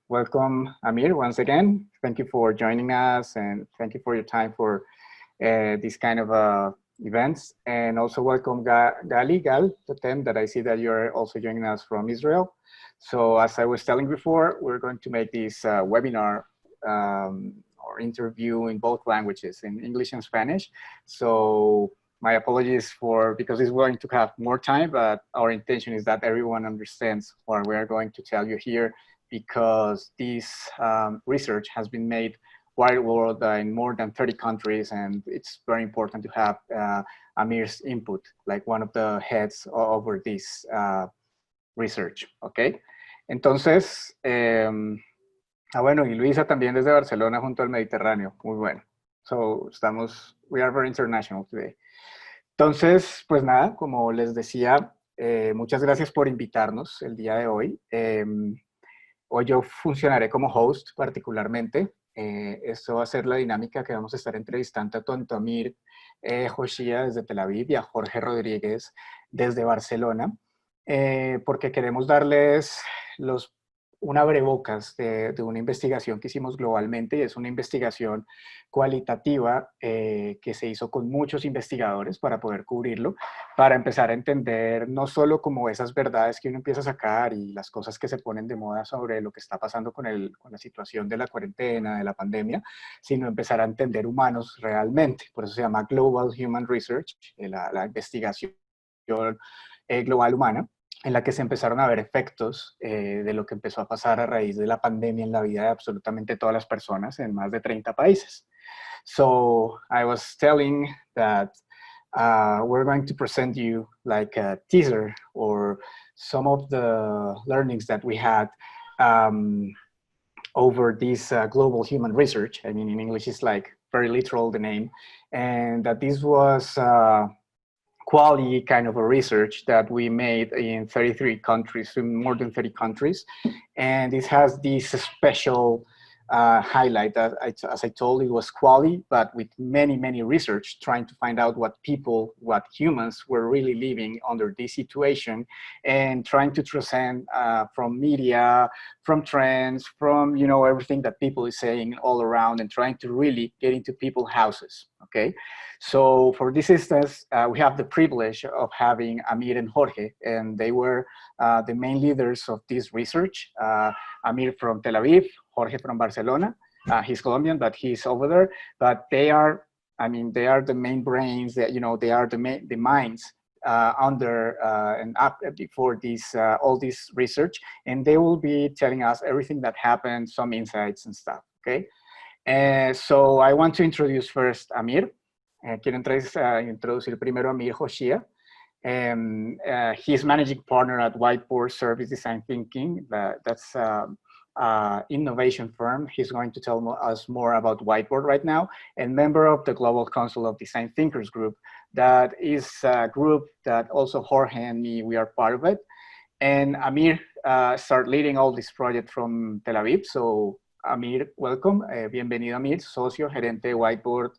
welcome Amir once again. Thank you for joining us and thank you for your time for these kind of events. And also welcome Gal Totem, that I see that you're also joining us from Israel. So as I was telling before, we're going to make this webinar or interview in both languages, in English and Spanish. So my apologies for, because it's going to have more time, but our intention is that everyone understands what we are going to tell you here, because this research has been made wide world in more than 30 countries, and it's very important to have Amir's input, like one of the heads over this research, okay? Entonces, bueno, y Luisa también desde Barcelona junto al Mediterráneo, muy bueno. So, we are very international today. Entonces, pues nada, como les decía, muchas gracias por invitarnos el día de hoy. Hoy yo funcionaré como host particularmente. Esto va a ser la dinámica que vamos a estar entrevistando tanto a Amir Joshia desde Tel Aviv y a Jorge Rodríguez desde Barcelona, porque queremos darles un abrebocas de una investigación que hicimos globalmente, y es una investigación cualitativa que se hizo con muchos investigadores para poder cubrirlo, para empezar a entender no solo como esas verdades que uno empieza a sacar y las cosas que se ponen de moda sobre lo que está pasando con la situación de la cuarentena, de la pandemia, sino empezar a entender humanos realmente. Por eso se llama Global Human Research, la investigación global humana, en la que se empezaron a ver efectos de lo que empezó a pasar a raíz de la pandemia en la vida de absolutamente todas las personas en más de 30 países. So I was telling that we're going to present you like a teaser or some of the learnings that we had over this global human research. I mean, in English, it's like very literal, the name. And that this was quality kind of a research that we made in 33 countries, in more than 30 countries. And it has this special highlight that, as I told, it was quality, but with many, many research trying to find out what humans were really living under this situation, and trying to transcend from media, from trends, from, you know, everything that people is saying all around, and trying to really get into people's houses, okay? So for this instance, we have the privilege of having Amir and Jorge, and they were the main leaders of this research. Amir from Tel Aviv, Jorge from Barcelona. He's Colombian, but he's over there. But they are, I mean, they are the main brains. That, you know, they are the minds under and up before this all this research, and they will be telling us everything that happened, some insights and stuff. Okay. So I want to introduce first Amir. Quiero introducir primero a Amir Joshia. He's managing partner at Whiteboard Service Design Thinking. That's innovation firm. He's going to tell us more about Whiteboard right now, and member of the Global Council of Design Thinkers group. That is a group that also Jorge and me, we are part of it. And Amir started leading all this project from Tel Aviv. So Amir, welcome. Bienvenido Amir, socio, gerente de Whiteboard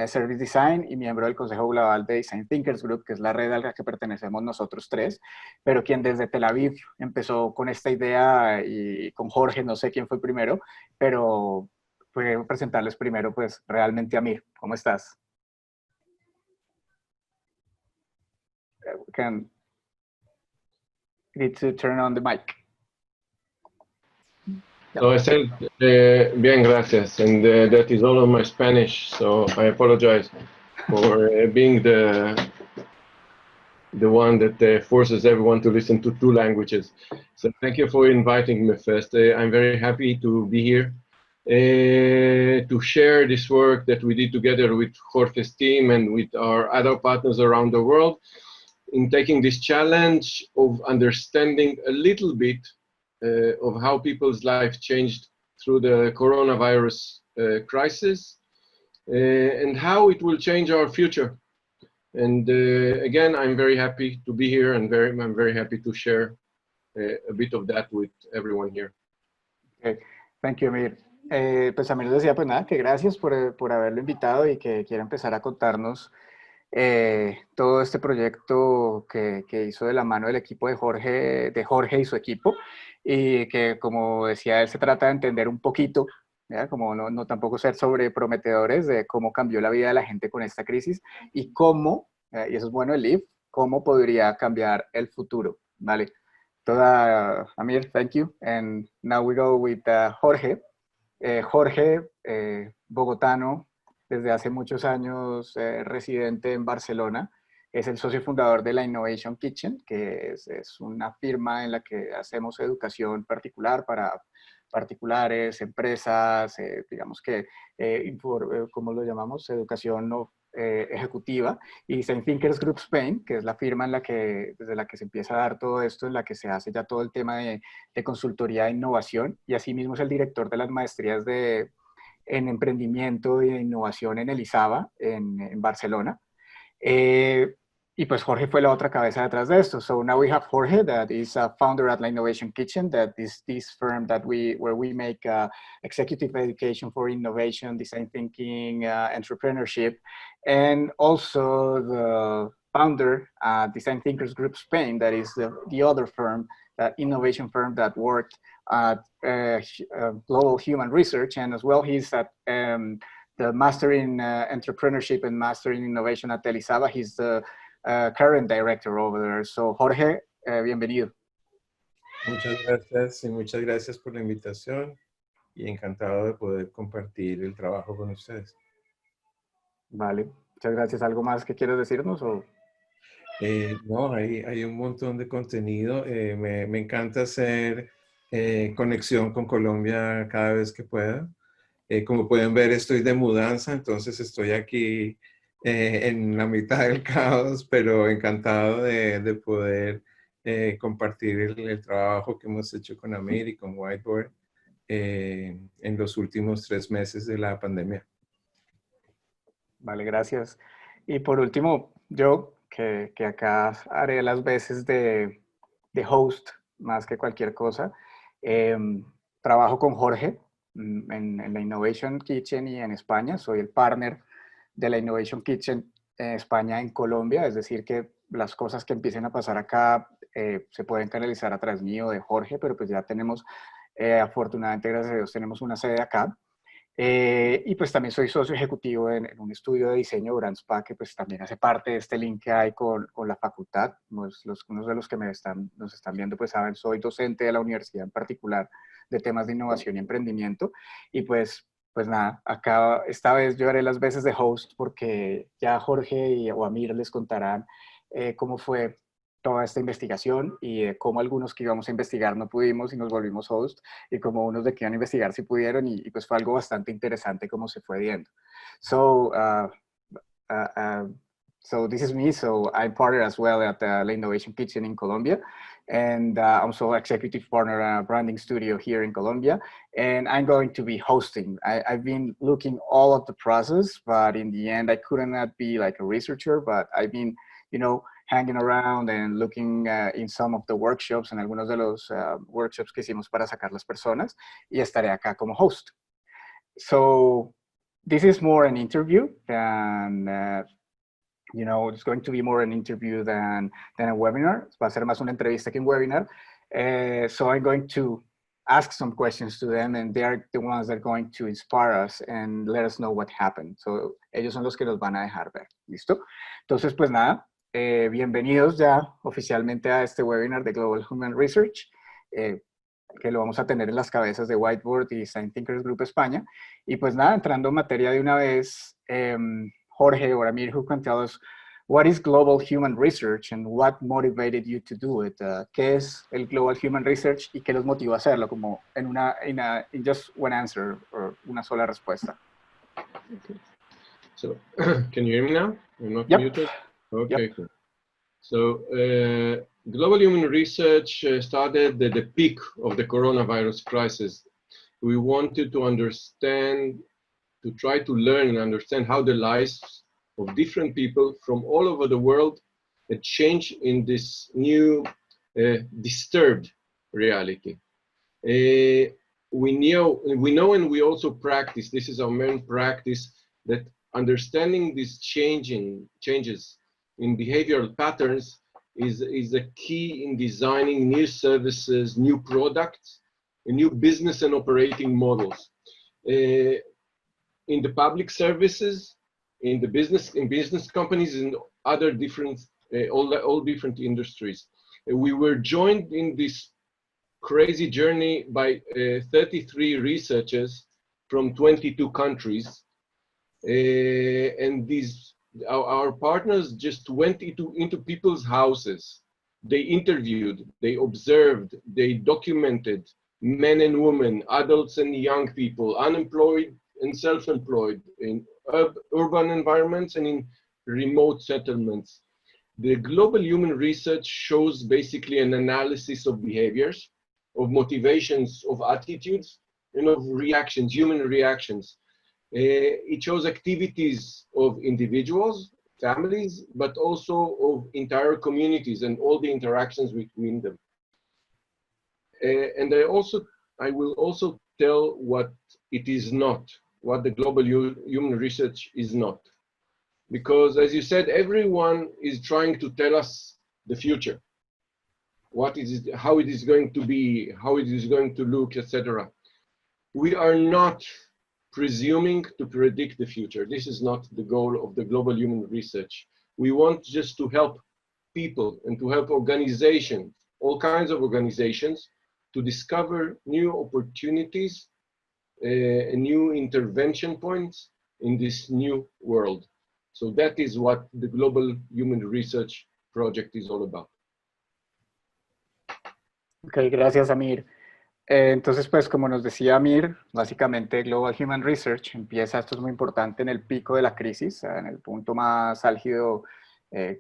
Service Design y miembro del Consejo Global de Design Thinkers Group, que es la red a la que pertenecemos nosotros tres, pero quien desde Tel Aviv empezó con esta idea, y con Jorge, no sé quién fue primero, pero fue presentarles primero, pues, realmente a Amir. ¿Cómo estás? Need to turn on the mic. So I said, bien, gracias, and that is all of my Spanish, so I apologize for being the one that forces everyone to listen to two languages. So thank you for inviting me first. I'm very happy to be here to share this work that we did together with Jorge's team and with our other partners around the world in taking this challenge of understanding a little bit of how people's life changed through the coronavirus crisis and how it will change our future. And again, I'm very happy to be here, and I'm very happy to share a bit of that with everyone here. Okay. Thank you, Amir. Pues Amir decía, pues nada, que gracias por haberlo invitado y que quiera empezar a contarnos todo este proyecto que hizo de la mano del equipo de Jorge y su equipo, y que como decía él, se trata de entender un poquito, ¿ya? Como no tampoco ser sobreprometedores de cómo cambió la vida de la gente con esta crisis y cómo, y eso es bueno el LIV, cómo podría cambiar el futuro, ¿vale? Amir, thank you. And now we go with Jorge. Jorge, bogotano, desde hace muchos años residente en Barcelona, es el socio fundador de la Innovation Kitchen, que es una firma en la que hacemos educación particular para particulares, empresas, digamos que, ¿cómo lo llamamos? Educación no, ejecutiva, y Design Thinkers Group Spain, que es la firma desde la que se empieza a dar todo esto, en la que se hace ya todo el tema de consultoría de innovación, y asimismo es el director de las maestrías en emprendimiento y de innovación en el ISABA, en Barcelona. Eh, y pues Jorge fue la otra cabeza detrás de esto. So now we have Jorge, that is a founder at La Innovation Kitchen, that is this firm where we make executive education for innovation, design thinking, entrepreneurship, and also the founder, Design Thinkers Group Spain, that is the other firm, that innovation firm that worked at Global Human Research, and as well he's at the Master in Entrepreneurship and Master in Innovation at Elisaba. He's the current director over there. So Jorge, bienvenido. Muchas gracias y muchas gracias por la invitación y encantado de poder compartir el trabajo con ustedes. Vale, muchas gracias. ¿Algo más que quieres decirnos? O? No, hay un montón de contenido. Me encanta hacer conexión con Colombia cada vez que pueda. Como pueden ver, estoy de mudanza, entonces estoy aquí en la mitad del caos, pero encantado de poder compartir el trabajo que hemos hecho con Amir y con Whiteboard en los últimos 3 meses de la pandemia. Vale, gracias. Y por último, yo, que acá haré las veces de host más que cualquier cosa, trabajo con Jorge en la Innovation Kitchen y en España. Soy el partner de la Innovation Kitchen en España, en Colombia, es decir, que las cosas que empiecen a pasar acá se pueden canalizar a través mío de Jorge, pero pues ya tenemos, afortunadamente, gracias a Dios, tenemos una sede acá. Y pues también soy socio ejecutivo en un estudio de diseño, Brandspa, que pues también hace parte de este link que hay con la facultad. Unos de los que nos están viendo pues saben, soy docente de la universidad en particular de temas de innovación y emprendimiento. Y pues nada, acá esta vez yo haré las veces de host porque ya Jorge o Amir les contarán cómo fue toda esta investigación y cómo algunos que íbamos a investigar no pudimos y nos volvimos host, y como unos de que iban a investigar sí pudieron, y pues fue algo bastante interesante como se fue viendo. So, so this is me. So I'm partner as well at the Innovation Kitchen in Colombia, and I'm also executive partner at a branding studio here in Colombia, and I'm going to be hosting. I've been looking all of the process, but in the end I couldn't not be like a researcher, but I've been, you know, hanging around and looking in some of the workshops, en algunos de los workshops que hicimos para sacar las personas, y estaré acá como host. So this is more an interview than, you know, it's going to be more an interview than a webinar. Va a ser más una entrevista que un webinar. So I'm going to ask some questions to them, and they're the ones that are going to inspire us and let us know what happened. So ellos son los que nos van a dejar ver. ¿Listo? Entonces, pues nada. Bienvenidos ya oficialmente a este webinar de Global Human Research, que lo vamos a tener en las cabezas de Whiteboard y Design Thinkers Group España. Y pues nada, entrando en materia de una vez, Jorge or Amir, who can tell us what is Global Human Research and what motivated you to do it? ¿Qué es el Global Human Research y qué los motivó a hacerlo? Como in just one answer, or una sola respuesta. Okay. So, can you hear me now? I'm not Yep. muted? Okay, Yep. cool. So, Global Human Research started at the peak of the coronavirus crisis. We wanted to understand, to try to learn and understand how the lives of different people from all over the world had changed in this new disturbed reality. We know and we also practice, this is our main practice, that understanding these changes in behavioral patterns is a key in designing new services, new products, and new business and operating models. In the public services, in business companies, and other different, all different industries. We were joined in this crazy journey by 33 researchers from 22 countries. And our partners just went into people's houses. They interviewed, they observed, they documented men and women, adults and young people, unemployed and self-employed, in urban environments and in remote settlements. The global human research shows basically an analysis of behaviors, of motivations, of attitudes, and of reactions, human reactions. It shows activities of individuals, families, but also of entire communities and all the interactions between them. And I will also tell what it is not, what the global human research is not. Because as you said, everyone is trying to tell us the future. What is it, how it is going to be, how it is going to look, etc. We are not presuming to predict the future. This is not the goal of the global human research. We want just to help people and to help organizations, all kinds of organizations, to discover new opportunities and new intervention points in this new world. So that is what the Global Human Research Project is all about. Ok, gracias, Amir. Entonces, pues como nos decía Amir, básicamente Global Human Research empieza, esto es muy importante, en el pico de la crisis, en el punto más álgido,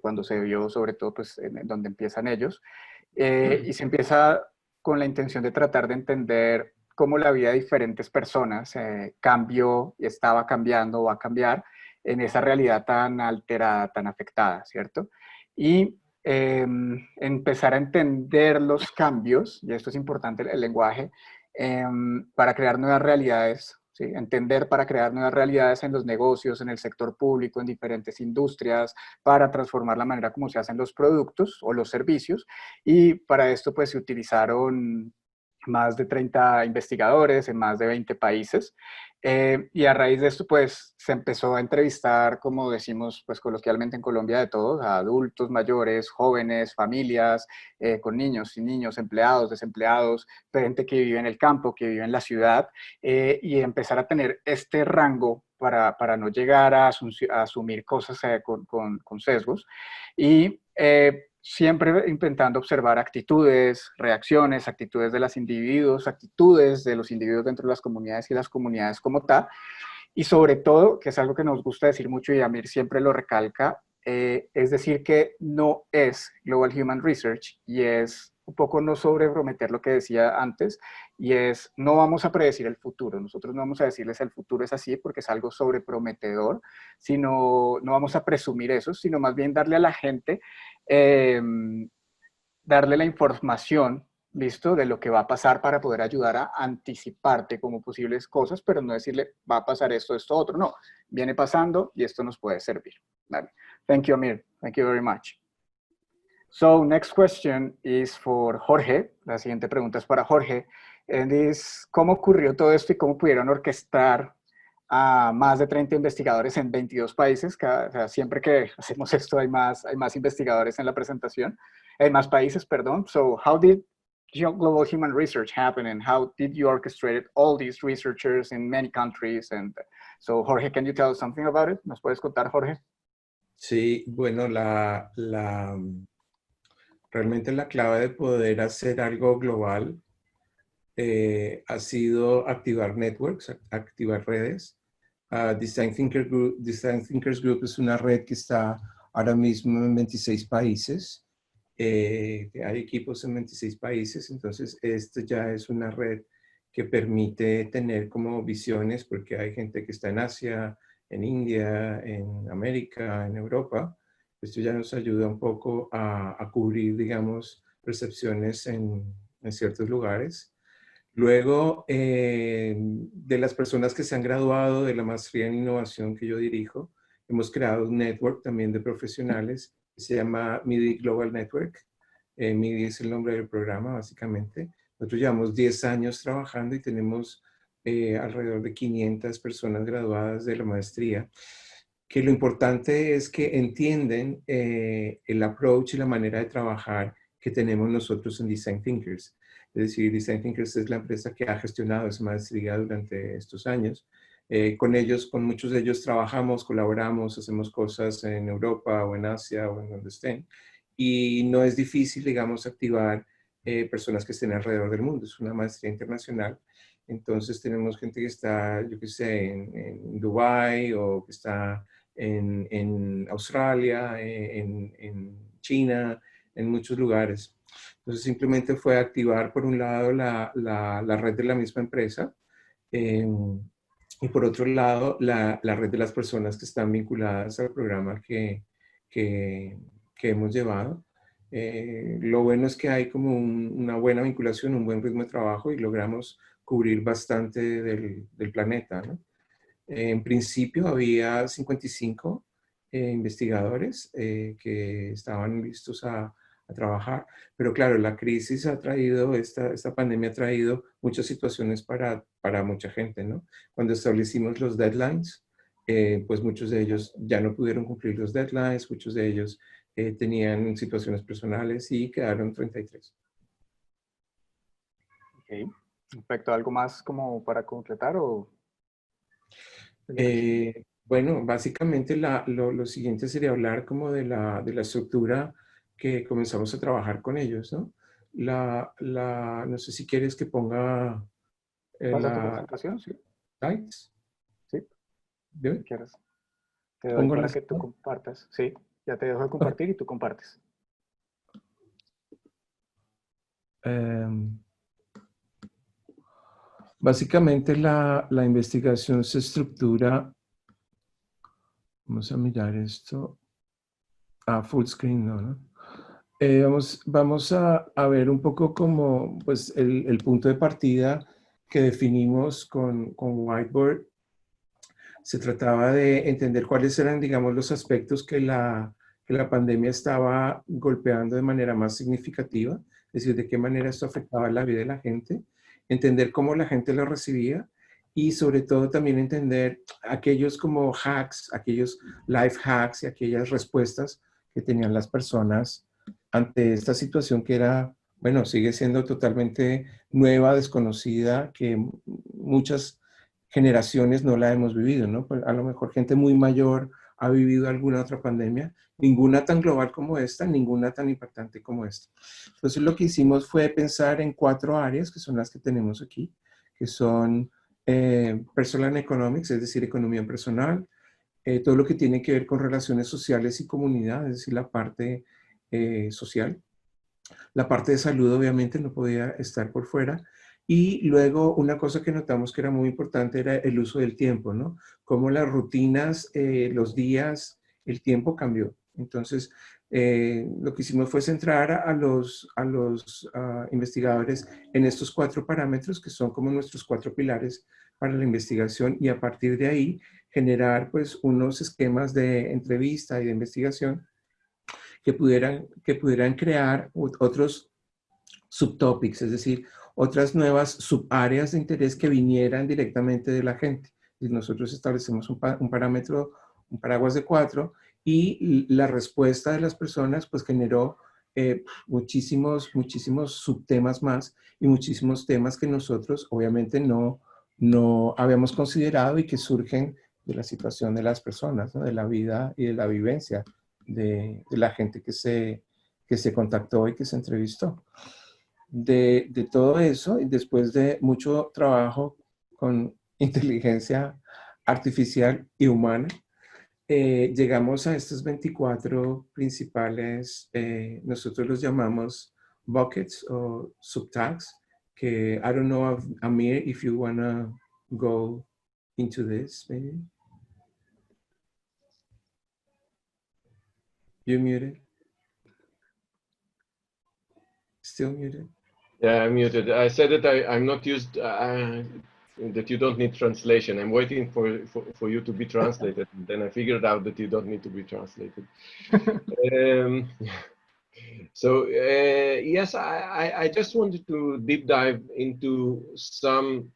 cuando se vio sobre todo pues, en donde empiezan ellos, y se empieza con la intención de tratar de entender cómo la vida de diferentes personas cambió y estaba cambiando o va a cambiar en esa realidad tan alterada, tan afectada, ¿cierto? Y empezar a entender los cambios, y esto es importante, el lenguaje, para crear nuevas realidades, ¿sí? Entender para crear nuevas realidades en los negocios, en el sector público, en diferentes industrias, para transformar la manera como se hacen los productos o los servicios, y para esto pues se utilizaron más de 30 investigadores en más de 20 países. Y a raíz de esto, pues, se empezó a entrevistar, como decimos, pues, coloquialmente en Colombia, de todos, a adultos, mayores, jóvenes, familias, con niños, sin niños, empleados, desempleados, gente que vive en el campo, que vive en la ciudad, y empezar a tener este rango para no llegar a asumir cosas con sesgos. Y siempre intentando observar actitudes, reacciones, actitudes de los individuos, actitudes de los individuos dentro de las comunidades y las comunidades como tal. Y sobre todo, que es algo que nos gusta decir mucho y Amir siempre lo recalca, es decir que no es Global Human Research y es un poco no sobreprometer lo que decía antes, y es no vamos a predecir el futuro, nosotros no vamos a decirles el futuro es así porque es algo sobreprometedor, sino no vamos a presumir eso, sino más bien darle a la gente darle la información, ¿listo? De lo que va a pasar para poder ayudar a anticiparte como posibles cosas, pero no decirle, va a pasar esto, esto, otro. No, viene pasando y esto nos puede servir. Vale. Thank you, Amir. Thank you very much. So, next question is for Jorge. La siguiente pregunta es para Jorge. And is, ¿cómo ocurrió todo esto y cómo pudieron orquestar a más de 30 investigadores en 22 países? O sea, siempre que hacemos esto hay más investigadores en la presentación. Hay más países, perdón. So, how did Global Human Research happen and how did you orchestrate all these researchers in many countries? And so, Jorge, can you tell us something about it? ¿Nos puedes contar, Jorge? Sí, bueno, realmente la clave de poder hacer algo global ha sido activar networks, activar redes. Design Thinkers Group es una red que está ahora mismo en 26 países. Hay equipos en 26 países, entonces esto ya es una red que permite tener como visiones, porque hay gente que está en Asia, en India, en América, en Europa. Esto ya nos ayuda un poco a cubrir, digamos, percepciones en ciertos lugares. Luego, de las personas que se han graduado de la maestría en innovación que yo dirijo, hemos creado un network también de profesionales que se llama MIDI Global Network. MIDI es el nombre del programa, básicamente. Nosotros llevamos 10 años trabajando y tenemos alrededor de 500 personas graduadas de la maestría, que lo importante es que entienden el approach y la manera de trabajar que tenemos nosotros en Design Thinkers. Es decir, Design Thinkers es la empresa que ha gestionado esa maestría durante estos años. Con ellos, con muchos de ellos trabajamos, colaboramos, hacemos cosas en Europa o en Asia o en donde estén. Y no es difícil, digamos, activar personas que estén alrededor del mundo. Es una maestría internacional. Entonces tenemos gente que está, yo qué sé, en Dubái o que está en Australia, en China, en muchos lugares. Entonces simplemente fue activar por un lado la red de la misma empresa eh, y por otro lado la red de las personas que están vinculadas al programa que, que hemos llevado. Lo bueno es que hay como una buena vinculación, un buen ritmo de trabajo y logramos cubrir bastante del planeta, ¿no? En principio había 55 investigadores que estaban listos a trabajar, pero claro, la crisis ha traído, esta pandemia ha traído muchas situaciones para mucha gente, ¿no? Cuando establecimos los deadlines, pues muchos de ellos ya no pudieron cumplir los deadlines, muchos de ellos tenían situaciones personales y quedaron 33. Ok. Perfecto. ¿Algo más como para completar o es lo que sí? Bueno, básicamente lo siguiente sería hablar como de la estructura que comenzamos a trabajar con ellos, ¿no? No sé si quieres que ponga ¿Pasa tu la presentación? Sí, slides. sí, si ¿Bien? quieres. Te doy Pongo para las... que tú compartas. Sí, ya te dejo de compartir y tú compartes. Em, Básicamente la investigación se estructura, vamos a mirar esto, a full screen, ¿no? Vamos a ver un poco como pues, el punto de partida que definimos con Whiteboard. Se trataba de entender cuáles eran, digamos, los aspectos que la pandemia estaba golpeando de manera más significativa, es decir, de qué manera esto afectaba la vida de la gente, entender cómo la gente lo recibía y sobre todo también entender aquellos como hacks, aquellos life hacks y aquellas respuestas que tenían las personas ante esta situación que era, bueno, sigue siendo totalmente nueva, desconocida, que muchas generaciones no la hemos vivido, ¿no? Pues a lo mejor gente muy mayor ha vivido alguna otra pandemia, ninguna tan global como esta, ninguna tan impactante como esta. Entonces lo que hicimos fue pensar en 4 áreas, que son las que tenemos aquí, que son personal economics, es decir, economía personal, todo lo que tiene que ver con relaciones sociales y comunidad, es decir, la parte social. La parte de salud obviamente no podía estar por fuera. Y luego una cosa que notamos que era muy importante era el uso del tiempo, ¿no? Cómo las rutinas, los días, el tiempo cambió. Entonces, lo que hicimos fue centrar a los investigadores en estos 4 parámetros que son como nuestros 4 pilares para la investigación y a partir de ahí generar pues unos esquemas de entrevista y de investigación que pudieran crear otros subtopics, es decir, otras nuevas subáreas de interés que vinieran directamente de la gente. Y nosotros establecemos un parámetro, un paraguas de 4, y la respuesta de las personas pues generó muchísimos subtemas más y muchísimos temas que nosotros obviamente no habíamos considerado y que surgen de la situación de las personas, ¿no? De la vida y de la vivencia de la gente que se contactó y que se entrevistó. De todo eso, y después de mucho trabajo con inteligencia artificial y humana, llegamos a estos 24 principales, nosotros los llamamos buckets o subtags, que I don't know, Amir, if you wanna go into this, maybe. You muted? Still muted? Yeah, I'm muted. I said that I'm not used, that you don't need translation. I'm waiting for you to be translated. Then I figured out that you don't need to be translated. Um, so, yes, I just wanted to deep dive into some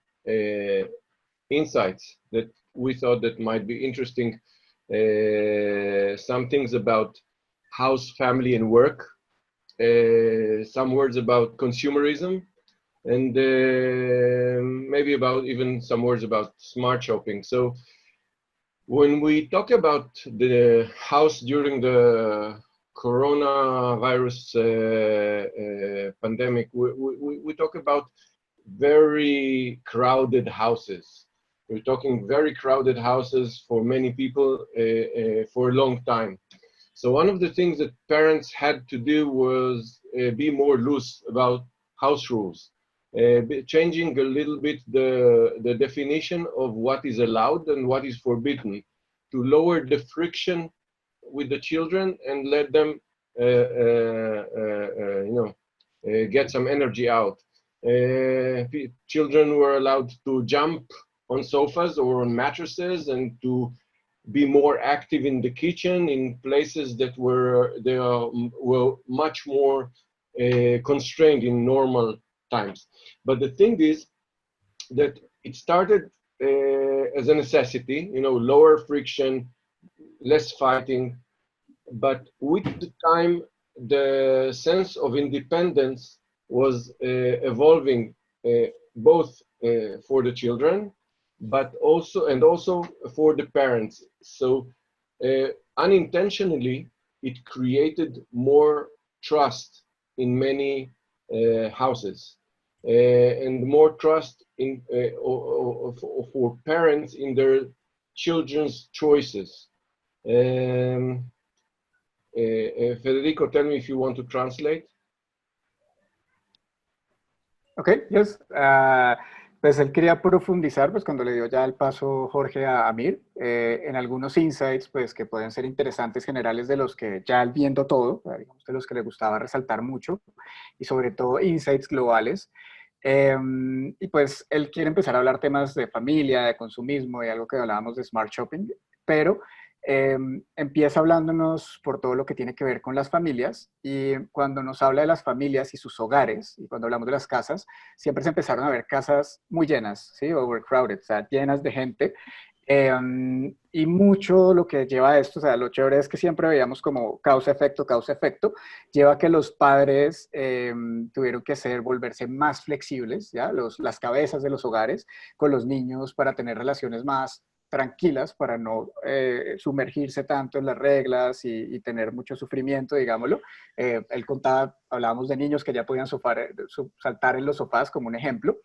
insights that we thought that might be interesting. Some things about house, family, and work. Some words about consumerism, and maybe about even some words about smart shopping. So when we talk about the house during the coronavirus pandemic, we talk about very crowded houses. We're talking very crowded houses for many people for a long time. So one of the things that parents had to do was be more loose about house rules, changing a little bit the definition of what is allowed and what is forbidden to lower the friction with the children and let them, get some energy out. Children were allowed to jump on sofas or on mattresses and to be more active in the kitchen in places that were much more constrained in normal times. But the thing is that it started as a necessity, lower friction, less fighting. But with the time, the sense of independence was evolving, both for the children, but also for the parents. So unintentionally, it created more trust in many houses, and more trust in for parents in their children's choices. Um, Federico, tell me if you want to translate. Ok, yes. Pues él quería profundizar, pues cuando le dio ya el paso Jorge a Amir, en algunos insights, pues que pueden ser interesantes generales de los que ya viendo todo, digamos de los que le gustaba resaltar mucho, y sobre todo insights globales. Y pues él quiere empezar a hablar temas de familia, de consumismo y algo que hablábamos de smart shopping, pero empieza hablándonos por todo lo que tiene que ver con las familias, y cuando nos habla de las familias y sus hogares, y cuando hablamos de las casas, siempre se empezaron a ver casas muy llenas, ¿sí? Overcrowded, o sea, llenas de gente. Y mucho lo que lleva a esto, o sea, lo chévere es que siempre veíamos como causa, efecto, lleva a que los padres tuvieron que volverse más flexibles, ¿ya? Las cabezas de los hogares con los niños para tener relaciones más tranquilas, para no sumergirse tanto en las reglas y tener mucho sufrimiento, digámoslo. Él contaba, hablábamos de niños que ya podían saltar en los sofás como un ejemplo,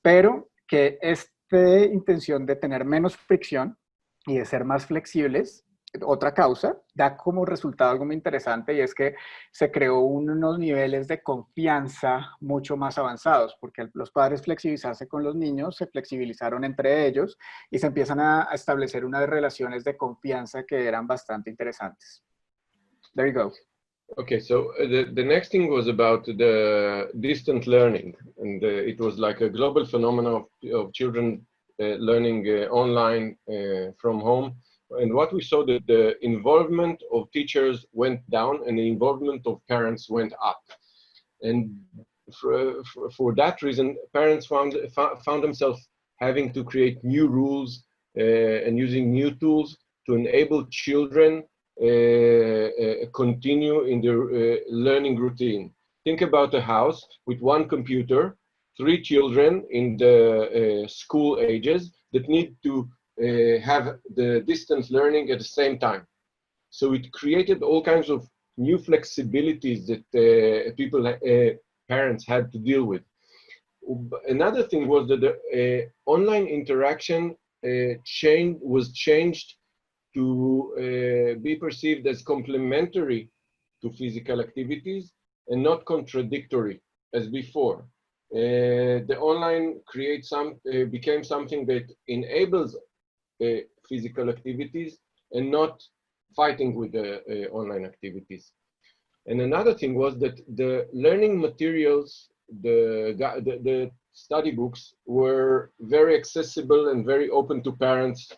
pero que esta intención de tener menos fricción y de ser más flexibles, otra causa, da como resultado algo muy interesante, y es que se creó unos niveles de confianza mucho más avanzados, porque los padres flexibilizarse con los niños, se flexibilizaron entre ellos y se empiezan a establecer unas relaciones de confianza que eran bastante interesantes. There you go. Okay, so the next thing was about the distant learning, and it was like a global phenomenon of children learning online from home. And what we saw that the involvement of teachers went down and the involvement of parents went up. And for that reason, parents found themselves having to create new rules and using new tools to enable children continue in their learning routine. Think about a house with one computer, 3 children in the school ages that need to have the distance learning at the same time. So it created all kinds of new flexibilities that parents had to deal with. Another thing was that the online interaction was changed to be perceived as complementary to physical activities and not contradictory as before. The online became something that enables physical activities and not fighting with the online activities. And another thing was that the learning materials the study books were very accessible and very open to parents,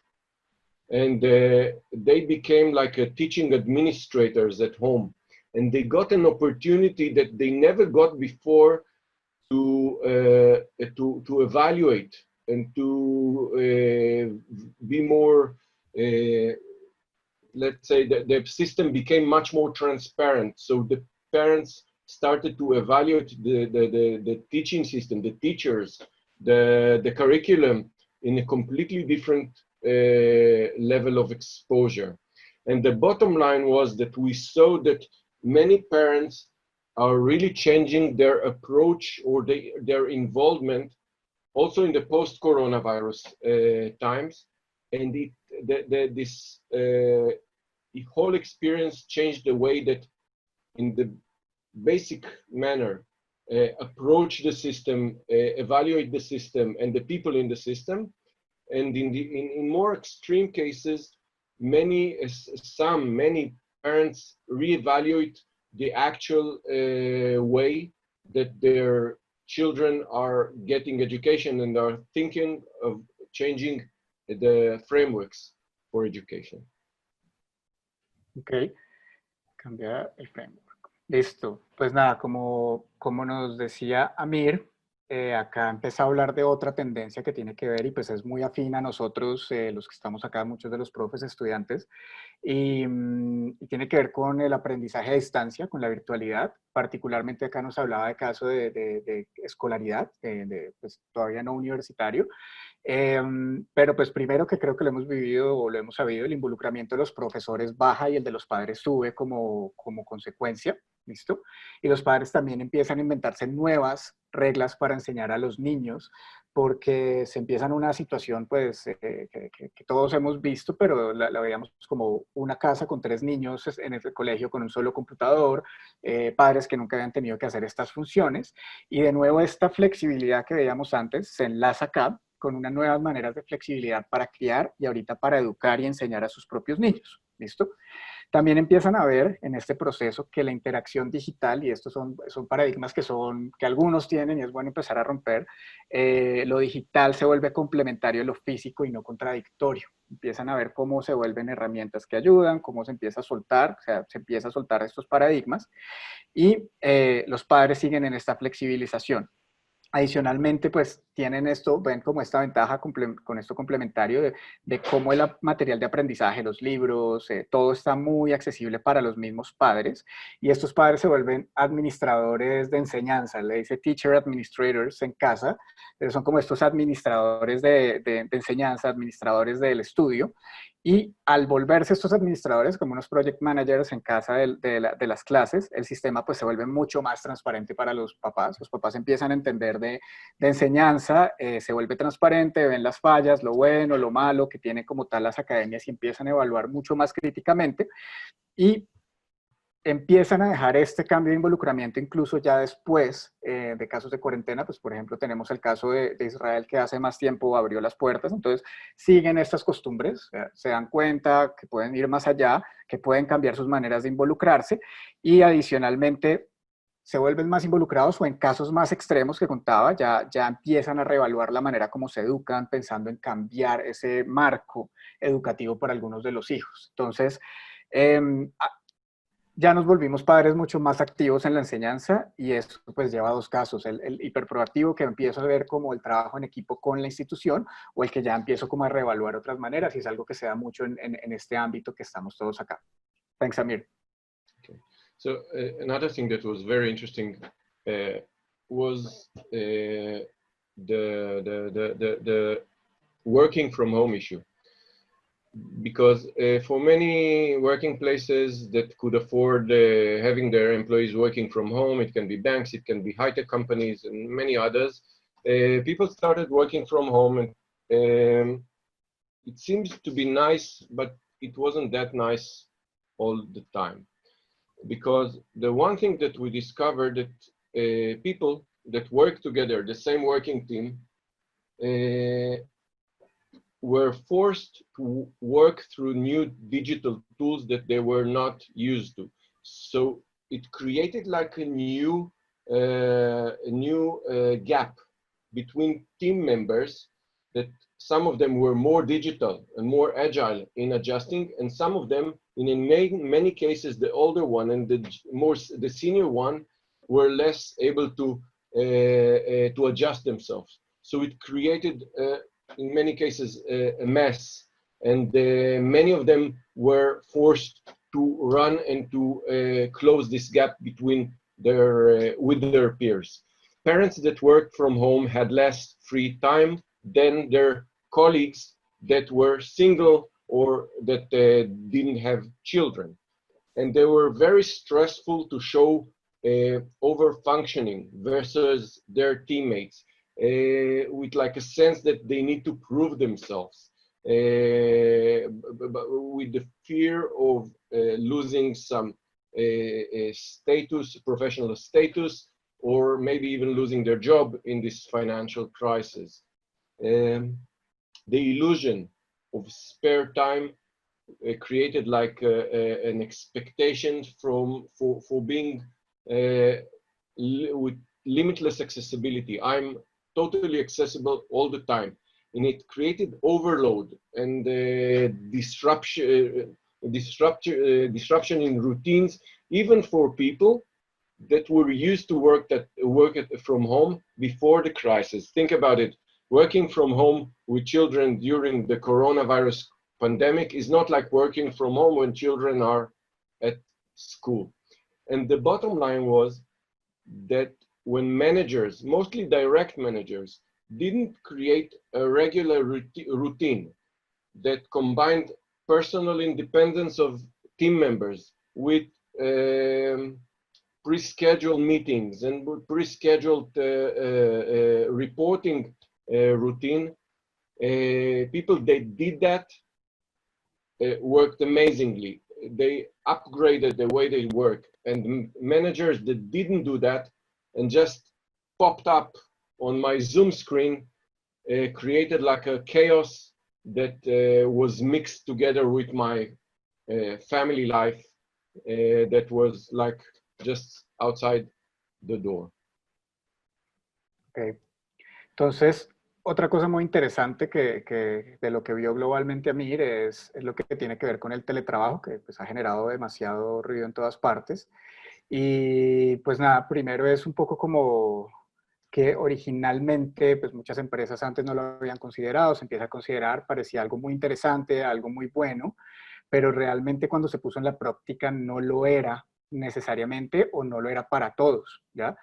and they became like a teaching administrators at home, and they got an opportunity that they never got before to evaluate and to be more, let's say that the system became much more transparent. So the parents started to evaluate the teaching system, the teachers, the curriculum in a completely different level of exposure. And the bottom line was that we saw that many parents are really changing their approach or their involvement also in the post-coronavirus times. And this whole experience changed the way that in the basic manner approach the system, evaluate the system and the people in the system. And in more extreme cases, many parents reevaluate the actual way that their children are getting education and are thinking of changing the frameworks for education. Ok, cambiar el framework. Listo. Pues nada, como nos decía Amir, acá empecé a hablar de otra tendencia que tiene que ver y pues es muy afín a nosotros, los que estamos acá, muchos de los profes, estudiantes, y tiene que ver con el aprendizaje a distancia, con la virtualidad. Particularmente acá nos hablaba de caso de escolaridad, pues todavía no universitario. Pero pues primero que creo que lo hemos vivido o lo hemos sabido, el involucramiento de los profesores baja y el de los padres sube como consecuencia, ¿listo? Y los padres también empiezan a inventarse nuevas reglas para enseñar a los niños, porque se empieza en una situación pues que todos hemos visto, pero la veíamos como una casa con 3 niños en el colegio con un solo computador, padres que nunca habían tenido que hacer estas funciones, y de nuevo esta flexibilidad que veíamos antes se enlaza acá con unas nuevas maneras de flexibilidad para criar y ahorita para educar y enseñar a sus propios niños, ¿listo? También empiezan a ver en este proceso que la interacción digital, y estos son paradigmas que algunos tienen y es bueno empezar a romper, lo digital se vuelve complementario de lo físico y no contradictorio. Empiezan a ver cómo se vuelven herramientas que ayudan, cómo se empieza a soltar, o sea, se empieza a soltar estos paradigmas y los padres siguen en esta flexibilización. Adicionalmente, pues tienen esto, ven como esta ventaja con esto complementario de cómo el material de aprendizaje, los libros, todo está muy accesible para los mismos padres, y estos padres se vuelven administradores de enseñanza, le dice teacher administrators en casa, pero son como estos administradores de enseñanza, administradores del estudio, y al volverse estos administradores como unos project managers en casa de las clases, el sistema pues se vuelve mucho más transparente para los papás empiezan a entender de enseñanza, se vuelve transparente, ven las fallas, lo bueno, lo malo que tienen como tal las academias y empiezan a evaluar mucho más críticamente y empiezan a dejar este cambio de involucramiento incluso ya después de casos de cuarentena. Pues por ejemplo tenemos el caso de Israel, que hace más tiempo abrió las puertas, entonces siguen estas costumbres, se dan cuenta que pueden ir más allá, que pueden cambiar sus maneras de involucrarse y adicionalmente se vuelven más involucrados, o en casos más extremos que contaba, ya empiezan a reevaluar la manera como se educan, pensando en cambiar ese marco educativo para algunos de los hijos. Entonces, ya nos volvimos padres mucho más activos en la enseñanza, y eso pues lleva a 2 casos, el hiperproactivo, que empiezo a ver como el trabajo en equipo con la institución, o el que ya empiezo como a reevaluar otras maneras, y es algo que se da mucho en este ámbito que estamos todos acá. Thanks, Amir. Okay. So another thing that was very interesting was the working from home issue. Because for many working places that could afford having their employees working from home, it can be banks, it can be high-tech companies, and many others, people started working from home, and it seems to be nice, but it wasn't that nice all the time. Because the one thing that we discovered that people that work together, the same working team, were forced to work through new digital tools that they were not used to. So it created like a new a new gap between team members, that some of them were more digital and more agile in adjusting, and some of them, in many cases, the older one and the senior one were less able to adjust themselves. So it created, in many cases, a mess, and many of them were forced to run and to close this gap between with their peers. Parents that worked from home had less free time than their colleagues that were single or that didn't have children. And they were very stressful to show over-functioning versus their teammates, with like a sense that they need to prove themselves, with the fear of losing some status, professional status, or maybe even losing their job in this financial crisis. The illusion of spare time created like an expectation for being with limitless accessibility. I'm totally accessible all the time, and it created overload and disruption in routines, even for people that were used to work from home before the crisis. Think about it. Working from home with children during the coronavirus pandemic is not like working from home when children are at school. And the bottom line was that when managers, mostly direct managers, didn't create a regular routine that combined personal independence of team members with pre-scheduled meetings and pre-scheduled reporting routine, people that did that worked amazingly. They upgraded the way they work, and managers that didn't do that and just popped up on my Zoom screen created like a chaos that was mixed together with my family life that was like just outside the door. Okay. Entonces, otra cosa muy interesante que de lo que vio globalmente Amir es lo que tiene que ver con el teletrabajo, que pues ha generado demasiado ruido en todas partes. Y pues nada, primero es un poco como que originalmente pues muchas empresas antes no lo habían considerado, se empieza a considerar, parecía algo muy interesante, algo muy bueno, pero realmente cuando se puso en la práctica no lo era necesariamente o no lo era para todos, ¿ya?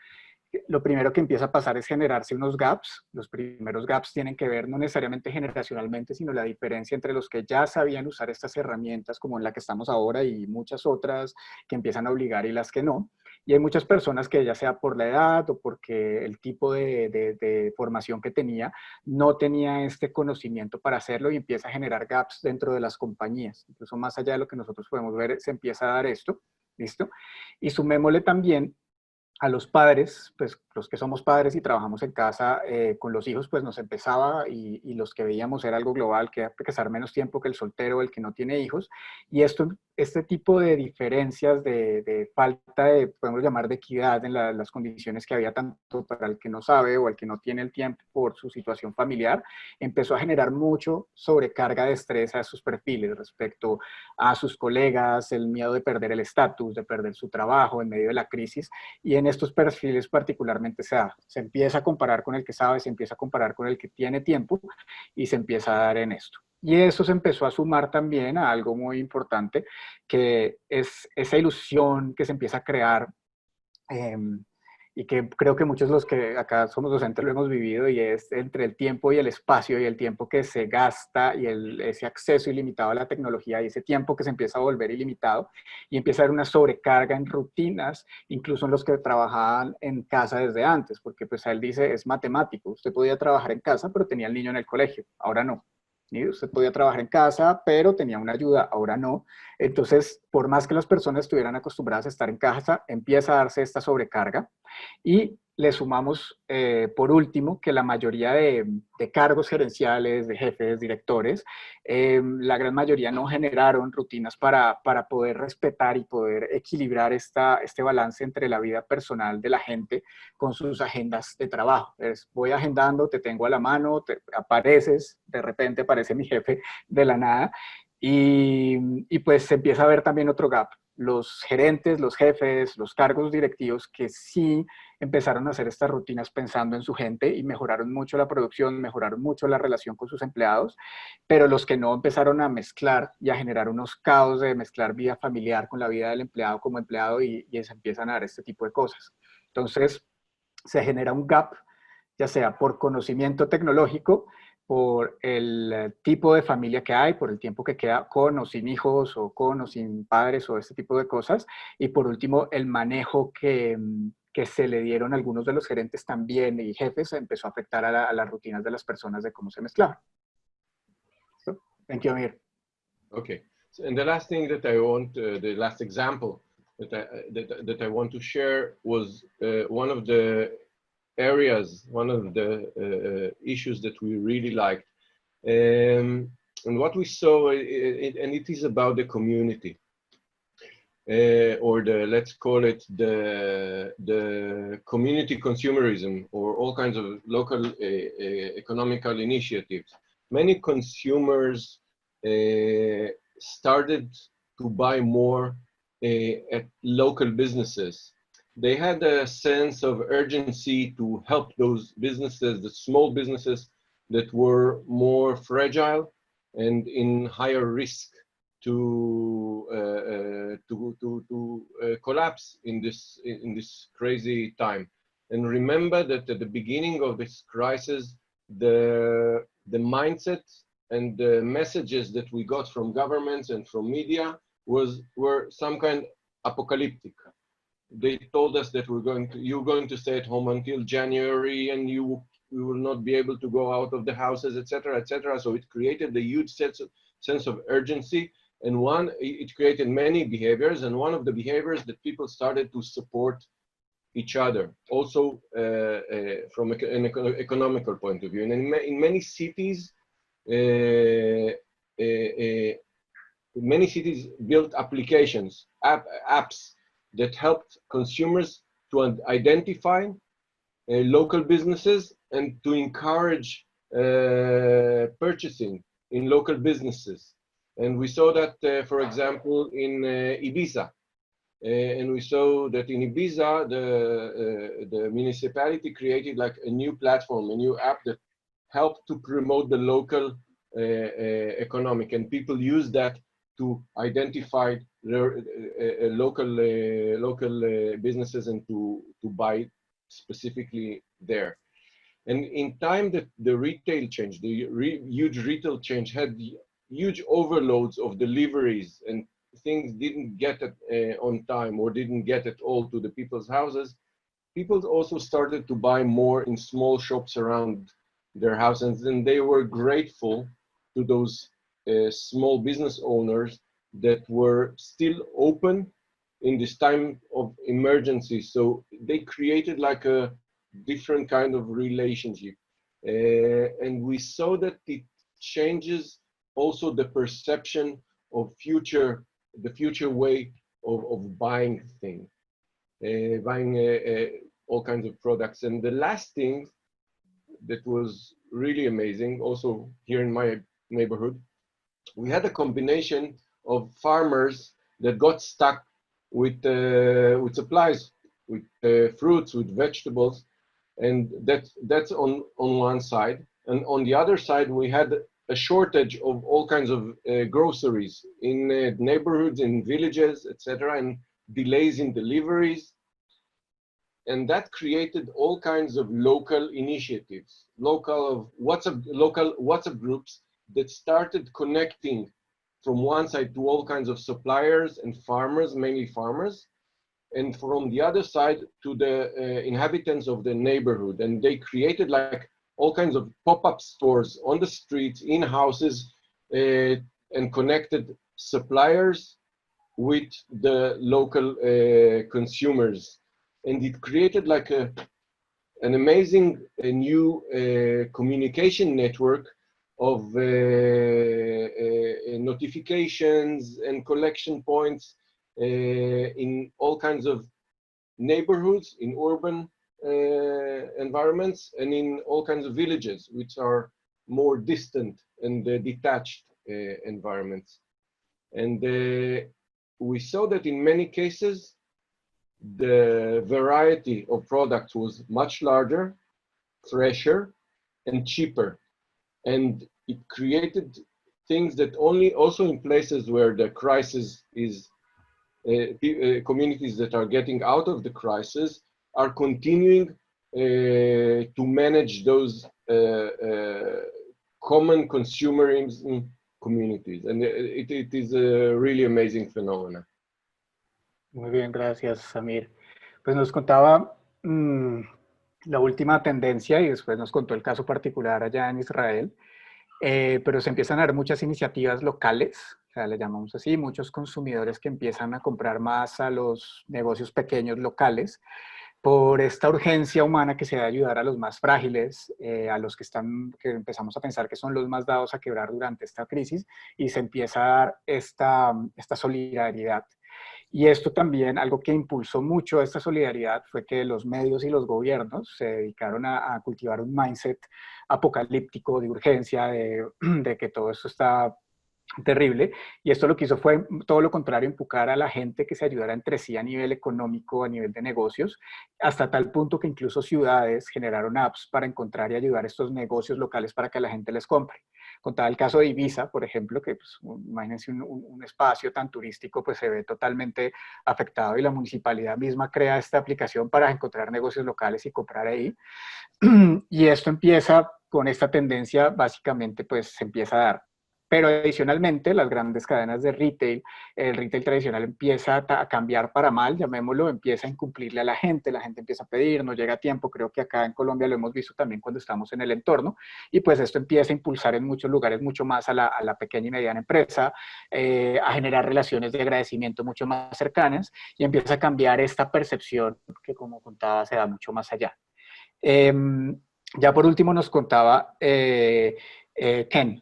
Lo primero que empieza a pasar es generarse unos gaps. Los primeros gaps tienen que ver no necesariamente generacionalmente, sino la diferencia entre los que ya sabían usar estas herramientas como en la que estamos ahora y muchas otras que empiezan a obligar y las que no. Y hay muchas personas que ya sea por la edad o porque el tipo de formación que tenía, no tenía este conocimiento para hacerlo y empieza a generar gaps dentro de las compañías. Incluso más allá de lo que nosotros podemos ver, se empieza a dar esto, ¿listo? Y sumémosle también a los padres, pues los que somos padres y trabajamos en casa con los hijos, pues nos empezaba y los que veíamos era algo global, que hay que estar menos tiempo que el soltero o el que no tiene hijos. Y este tipo de diferencias de falta de, podemos llamar, de equidad en las condiciones que había tanto para el que no sabe o el que no tiene el tiempo por su situación familiar, empezó a generar mucho sobrecarga de estrés a sus perfiles respecto a sus colegas, el miedo de perder el estatus, de perder su trabajo en medio de la crisis. Y en estos perfiles particularmente se empieza a comparar con el que sabe, se empieza a comparar con el que tiene tiempo y se empieza a dar en esto. Y eso se empezó a sumar también a algo muy importante, que es esa ilusión que se empieza a crear y que creo que muchos de los que acá somos docentes lo hemos vivido, y es entre el tiempo y el espacio y el tiempo que se gasta y ese acceso ilimitado a la tecnología y ese tiempo que se empieza a volver ilimitado y empieza a haber una sobrecarga en rutinas, incluso en los que trabajaban en casa desde antes, porque pues él dice, es matemático, usted podía trabajar en casa pero tenía el niño en el colegio, ahora no. ¿Sí? Usted podía trabajar en casa, pero tenía una ayuda, ahora no. Entonces, por más que las personas estuvieran acostumbradas a estar en casa, empieza a darse esta sobrecarga y le sumamos, por último, que la mayoría de cargos gerenciales, de jefes, directores, la gran mayoría no generaron rutinas para poder respetar y poder equilibrar este balance entre la vida personal de la gente con sus agendas de trabajo. Voy agendando, te tengo a la mano, apareces, de repente aparece mi jefe de la nada, y pues se empieza a ver también otro gap. Los gerentes, los jefes, los cargos directivos que sí empezaron a hacer estas rutinas pensando en su gente y mejoraron mucho la producción, mejoraron mucho la relación con sus empleados, pero los que no empezaron a mezclar y a generar unos caos de mezclar vida familiar con la vida del empleado como empleado, y se empiezan a dar este tipo de cosas. Entonces, se genera un gap, ya sea por conocimiento tecnológico, por el tipo de familia que hay, por el tiempo que queda con o sin hijos o con o sin padres o este tipo de cosas. Y por último, el manejo que se le dieron a algunos de los gerentes también y jefes empezó a afectar a las rutinas de las personas de cómo se mezclaban. So, thank you, Amir. Okay. So, and the last thing that I want, the last example that I want to share was one of the areas, one of the issues that we really liked. And what we saw, and it is about the community, or let's call it the community consumerism, or all kinds of local economical initiatives. Many consumers started to buy more at local businesses. They had a sense of urgency to help those businesses, the small businesses that were more fragile and in higher risk to collapse in this crazy time. And remember that at the beginning of this crisis, the mindset and the messages that we got from governments and from media were some kind apocalyptic. They told us that you're going to stay at home until January, and we will not be able to go out of the houses, etc., etc. So it created a huge sense of urgency, and it created many behaviors, and one of the behaviors that people started to support each other, also from an economical point of view. And in many cities, many cities built applications, apps that helped consumers to identify local businesses and to encourage purchasing in local businesses. And we saw that, for example, in Ibiza. And we saw that in Ibiza, the municipality created like a new platform, a new app that helped to promote the local economic, and people use that to identify local businesses and to buy specifically there. And in time that the retail change, the huge retail change had huge overloads of deliveries, and things didn't get it on time or didn't get at all to the people's houses, people also started to buy more in small shops around their houses, and they were grateful to those small business owners that were still open in this time of emergency. So they created like a different kind of relationship. And we saw that it changes also the perception of the future way of buying things, buying all kinds of products. And the last thing that was really amazing, also here in my neighborhood, we had a combination of farmers that got stuck with supplies, with fruits, with vegetables, and that's on one side. And on the other side, we had a shortage of all kinds of groceries in neighborhoods, in villages, etc., and delays in deliveries. And that created all kinds of local initiatives, local WhatsApp groups that started connecting from one side to all kinds of suppliers and farmers, mainly farmers, and from the other side to the inhabitants of the neighborhood. And they created like all kinds of pop-up stores on the streets, in houses, and connected suppliers with the local consumers. And it created like a an amazing new communication network of notifications and collection points in all kinds of neighborhoods, in urban environments, and in all kinds of villages, which are more distant and detached environments. And we saw that in many cases, the variety of products was much larger, fresher, and cheaper. And it created things that also in places where the crisis is, communities that are getting out of the crisis are continuing to manage those common consumerism communities. And it is a really amazing phenomenon. Muy bien, gracias, Samir. Pues nos contaba la última tendencia y después nos contó el caso particular allá en Israel, pero se empiezan a ver muchas iniciativas locales, o sea, le llamamos así, muchos consumidores que empiezan a comprar más a los negocios pequeños locales por esta urgencia humana que se da ayudar a los más frágiles, a los que empezamos a pensar que son los más dados a quebrar durante esta crisis, y se empieza a dar esta solidaridad. Y esto también, algo que impulsó mucho esta solidaridad fue que los medios y los gobiernos se dedicaron a cultivar un mindset apocalíptico de urgencia, de que todo esto está terrible, y esto lo que hizo fue todo lo contrario, empujar a la gente que se ayudara entre sí a nivel económico, a nivel de negocios, hasta tal punto que incluso ciudades generaron apps para encontrar y ayudar a estos negocios locales para que la gente les compre. Contaba el caso de Ibiza, por ejemplo, que pues, imagínense un espacio tan turístico, pues se ve totalmente afectado, y la municipalidad misma crea esta aplicación para encontrar negocios locales y comprar ahí. Y esto empieza con esta tendencia, básicamente, pues se empieza a dar. Pero adicionalmente, las grandes cadenas de retail, el retail tradicional empieza a cambiar para mal, llamémoslo, empieza a incumplirle a la gente empieza a pedir, no llega a tiempo. Creo que acá en Colombia lo hemos visto también cuando estamos en el entorno, y pues esto empieza a impulsar en muchos lugares mucho más a la pequeña y mediana empresa, a generar relaciones de agradecimiento mucho más cercanas, y empieza a cambiar esta percepción que, como contaba, se da mucho más allá. Ya por último nos contaba Ken,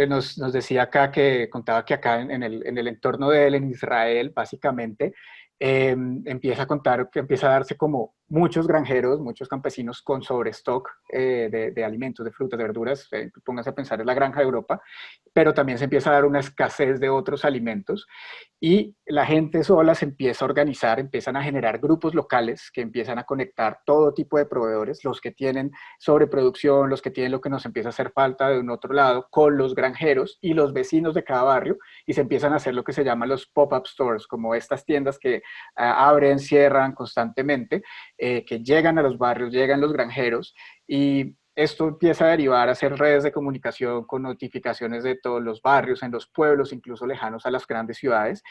nos decía acá que contaba que acá en el entorno de él, en Israel, básicamente, empieza a contar que empieza a darse como muchos granjeros, muchos campesinos con sobrestock de alimentos, de frutas, de verduras. Pónganse a pensar en la granja de Europa, pero también se empieza a dar una escasez de otros alimentos, y la gente sola se empieza a organizar, empiezan a generar grupos locales que empiezan a conectar todo tipo de proveedores, los que tienen sobreproducción, los que tienen lo que nos empieza a hacer falta de un otro lado, con los granjeros y los vecinos de cada barrio, y se empiezan a hacer lo que se llaman los pop-up stores, como estas tiendas que abren, cierran constantemente, que llegan a los barrios, llegan los granjeros, y esto empieza a derivar a hacer redes de comunicación con notificaciones de todos los barrios, en los pueblos, incluso lejanos a las grandes ciudades.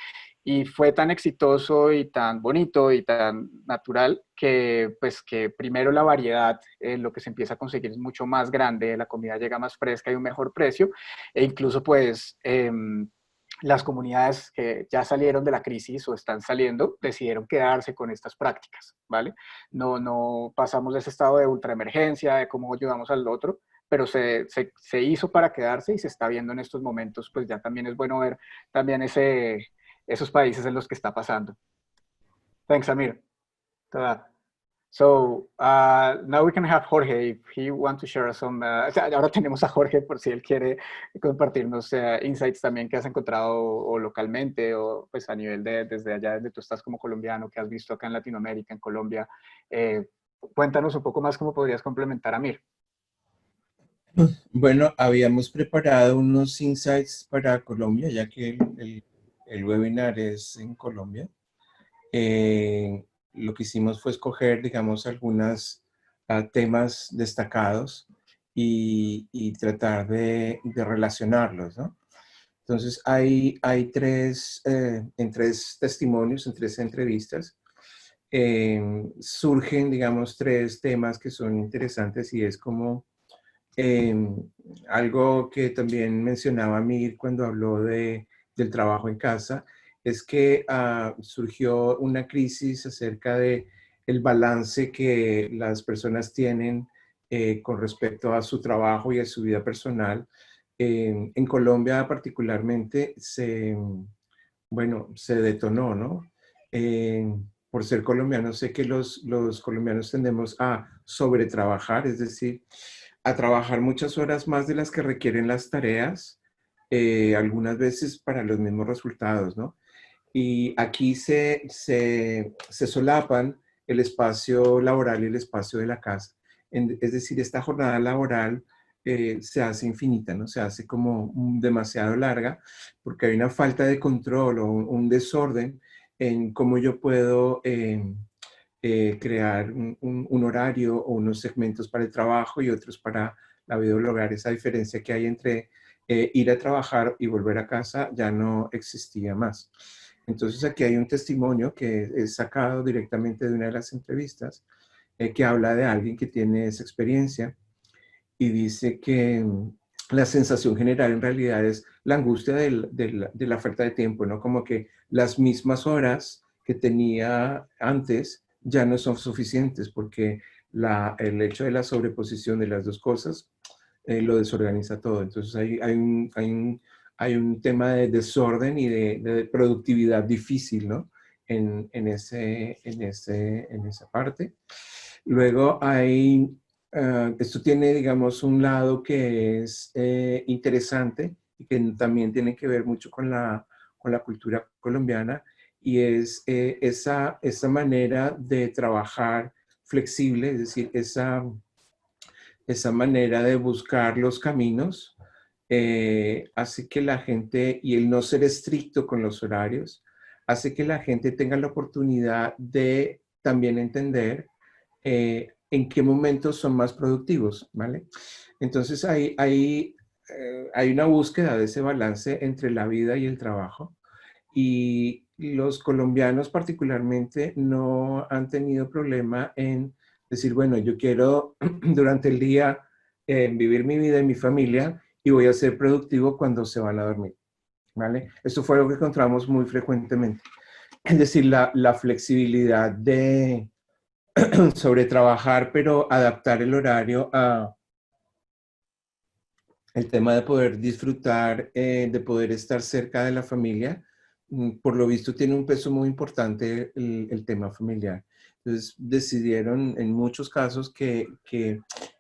Y fue tan exitoso y tan bonito y tan natural que, pues, que primero la variedad, lo que se empieza a conseguir es mucho más grande, la comida llega más fresca y un mejor precio, e incluso pues las comunidades que ya salieron de la crisis o están saliendo decidieron quedarse con estas prácticas, ¿vale? No pasamos de ese estado de ultraemergencia, de cómo ayudamos al otro, pero se hizo para quedarse, y se está viendo en estos momentos. Pues ya también es bueno ver también esos países en los que está pasando. Thanks, Amir. Toda. So now we can have Jorge if he wants to share some. Ahora tenemos a Jorge por si él quiere compartirnos insights también que has encontrado o localmente, o pues a nivel desde allá, desde tú estás como colombiano, que has visto acá en Latinoamérica, en Colombia. Cuéntanos un poco más cómo podrías complementar a Amir. Bueno, habíamos preparado unos insights para Colombia, ya que el webinar es en Colombia. Lo que hicimos fue escoger, digamos, algunos temas destacados y tratar de relacionarlos, ¿no? Entonces, hay en tres testimonios, en tres entrevistas, surgen, digamos, tres temas que son interesantes, y es como algo que también mencionaba Mir cuando habló del trabajo en casa, es que surgió una crisis acerca de el balance que las personas tienen con respecto a su trabajo y a su vida personal. En Colombia particularmente bueno, se detonó, ¿no? Por ser colombiano, sé que los colombianos tendemos a sobretrabajar, es decir, a trabajar muchas horas más de las que requieren las tareas, algunas veces para los mismos resultados, ¿no? Y aquí se solapan el espacio laboral y el espacio de la casa. Es decir, esta jornada laboral se hace infinita, ¿no? Se hace como demasiado larga porque hay una falta de control o un desorden en cómo yo puedo crear un horario o unos segmentos para el trabajo y otros para la vida del hogar. Esa diferencia que hay entre ir a trabajar y volver a casa ya no existía más. Entonces aquí hay un testimonio que es sacado directamente de una de las entrevistas que habla de alguien que tiene esa experiencia y dice que la sensación general en realidad es la angustia de la falta de tiempo, ¿no? Como que las mismas horas que tenía antes ya no son suficientes porque el hecho de la sobreposición de las dos cosas lo desorganiza todo. Entonces hay un tema de desorden y de productividad difícil, ¿no? En esa parte. Luego esto tiene, digamos, un lado que es interesante y que también tiene que ver mucho con la cultura colombiana y es esa manera de trabajar flexible, es decir, esa manera de buscar los caminos hace que la gente, y el no ser estricto con los horarios, hace que la gente tenga la oportunidad de también entender en qué momentos son más productivos, ¿vale? Entonces hay una búsqueda de ese balance entre la vida y el trabajo y los colombianos particularmente no han tenido problema en decir, bueno, yo quiero durante el día vivir mi vida y mi familia y voy a ser productivo cuando se van a dormir, ¿vale? Esto fue algo que encontramos muy frecuentemente. Es decir, la flexibilidad de sobre trabajar, pero adaptar el horario a el tema de poder disfrutar, de poder estar cerca de la familia, por lo visto tiene un peso muy importante el tema familiar. Entonces decidieron en muchos casos que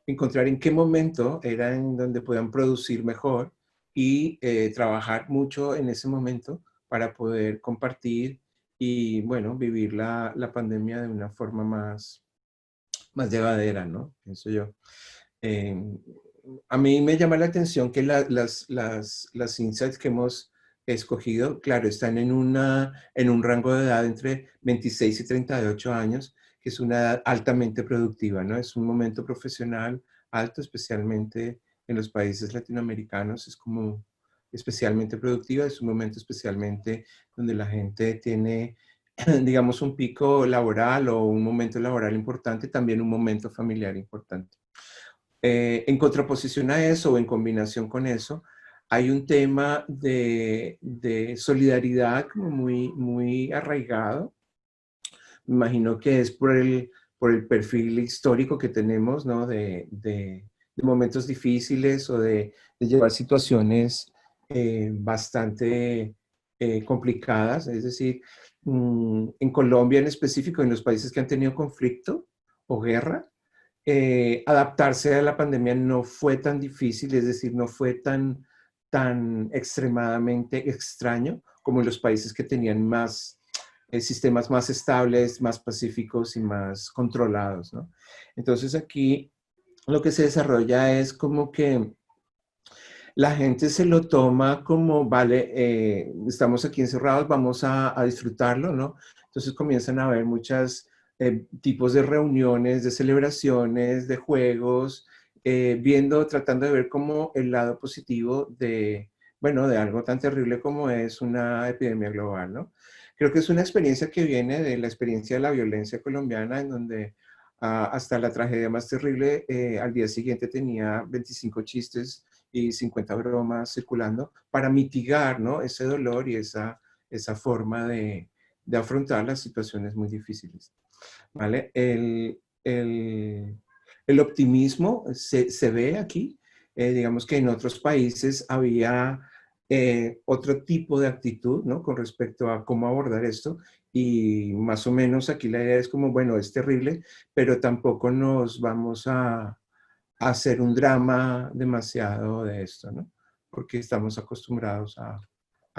encontrar en qué momento era en donde puedan producir mejor y trabajar mucho en ese momento para poder compartir y, bueno, vivir la pandemia de una forma más llevadera, ¿no? Pienso yo. Eh, a mí me llama la atención que las insights que hemos escogido, claro, están en un rango de edad entre 26 y 38 años, que es una edad altamente productiva, ¿no? Es un momento profesional alto, especialmente en los países latinoamericanos, es como especialmente productiva, es un momento especialmente donde la gente tiene, digamos, un pico laboral o un momento laboral importante, también un momento familiar importante. En contraposición a eso o en combinación con eso, hay un tema de solidaridad como muy arraigado. Me imagino que es por el perfil histórico que tenemos, ¿no? De momentos difíciles o de llevar situaciones bastante complicadas. Es decir, en Colombia en específico, en los países que han tenido conflicto o guerra, adaptarse a la pandemia no fue tan difícil, es decir, no fue tan extremadamente extraño como en los países que tenían más sistemas más estables, más pacíficos y más controlados, ¿no? Entonces aquí lo que se desarrolla es como que la gente se lo toma como, vale, estamos aquí encerrados, vamos a disfrutarlo, ¿no? Entonces comienzan a haber muchos tipos de reuniones, de celebraciones, de juegos, tratando de ver como el lado positivo bueno, de algo tan terrible como es una epidemia global, ¿no? Creo que es una experiencia que viene de la experiencia de la violencia colombiana, en donde hasta la tragedia más terrible, al día siguiente tenía 25 chistes y 50 bromas circulando para mitigar, ¿no? Ese dolor y esa forma de afrontar las situaciones muy difíciles. ¿vale? El optimismo se ve aquí. Digamos que en otros países había otro tipo de actitud, ¿no? Con respecto a cómo abordar esto. Y más o menos aquí la idea es como, bueno, es terrible, pero tampoco nos vamos a hacer un drama demasiado de esto, ¿no? Porque estamos acostumbrados a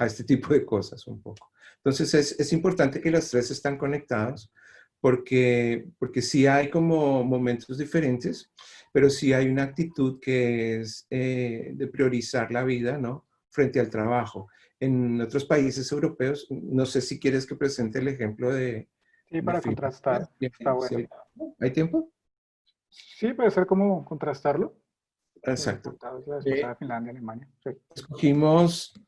este tipo de cosas un poco. Entonces es importante que los tres están conectados porque sí hay como momentos diferentes, pero sí hay una actitud que es de priorizar la vida, ¿no? Frente al trabajo. En otros países europeos, no sé si quieres que presente el ejemplo Sí, de para Finlandia. contrastar, está Sí, bueno. ¿hay tiempo? Sí, puede ser como contrastarlo. Exacto. Resultados de la vez pasada, Finlandia, Alemania. Sí. Escogimos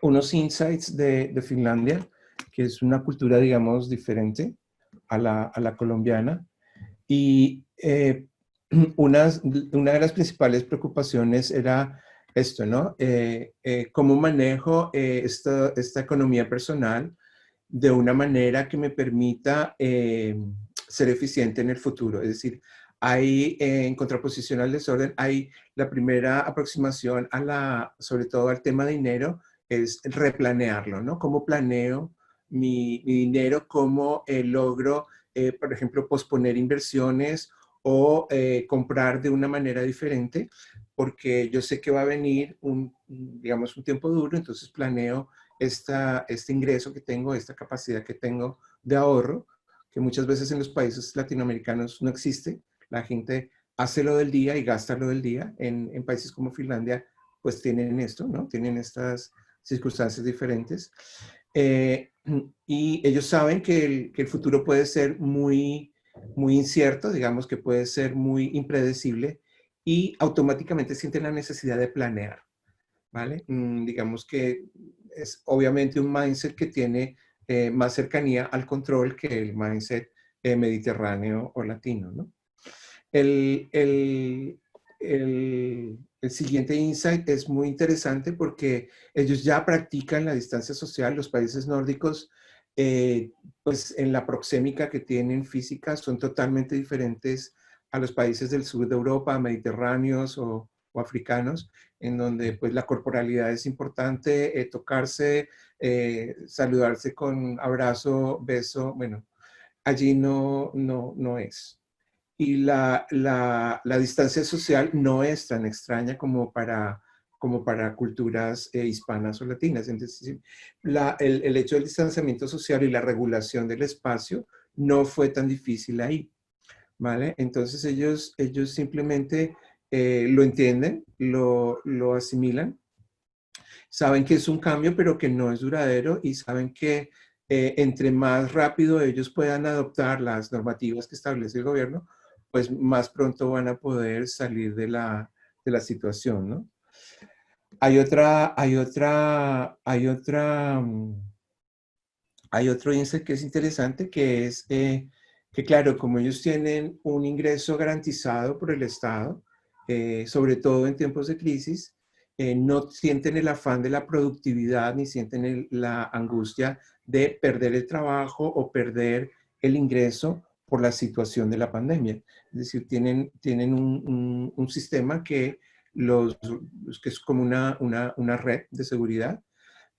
unos insights de Finlandia, que es una cultura, digamos, diferente a la colombiana. Y una de las principales preocupaciones era esto, ¿no? ¿Cómo manejo esta economía personal de una manera que me permita ser eficiente en el futuro? Es decir, hay en contraposición al desorden, hay la primera aproximación sobre todo al tema de dinero, es replanearlo, ¿no? ¿Cómo planeo mi dinero? ¿Cómo logro, por ejemplo, posponer inversiones o comprar de una manera diferente? Porque yo sé que va a venir digamos, un tiempo duro, entonces planeo este ingreso que tengo, esta capacidad que tengo de ahorro, que muchas veces en los países latinoamericanos no existe. La gente hace lo del día y gasta lo del día. En países como Finlandia, pues tienen esto, ¿no? Tienen estas circunstancias diferentes. Y ellos saben que el futuro puede ser muy incierto, digamos que puede ser muy impredecible y automáticamente sienten la necesidad de planear, ¿vale? Digamos que es obviamente un mindset que tiene más cercanía al control que el mindset mediterráneo o latino, ¿no? El, el, el siguiente insight es muy interesante porque ellos ya practican la distancia social. Los países nórdicos, pues en la proxémica que tienen física, son totalmente diferentes a los países del sur de Europa, mediterráneos o africanos, en donde pues la corporalidad es importante, tocarse, saludarse con abrazo, beso, bueno, allí no es. Y la distancia social no es tan extraña como para culturas hispanas o latinas. Entonces, el hecho del distanciamiento social y la regulación del espacio no fue tan difícil ahí, ¿vale? Entonces ellos simplemente lo entienden, lo asimilan, saben que es un cambio, pero que no es duradero y saben que entre más rápido ellos puedan adoptar las normativas que establece el gobierno, pues más pronto van a poder salir de la situación, ¿no? Hay otro índice que es interesante, que es que, claro, como ellos tienen un ingreso garantizado por el Estado, sobre todo en tiempos de crisis, no sienten el afán de la productividad ni sienten la angustia de perder el trabajo o perder el ingreso por la situación de la pandemia. Es decir, tienen un sistema que es como una red de seguridad.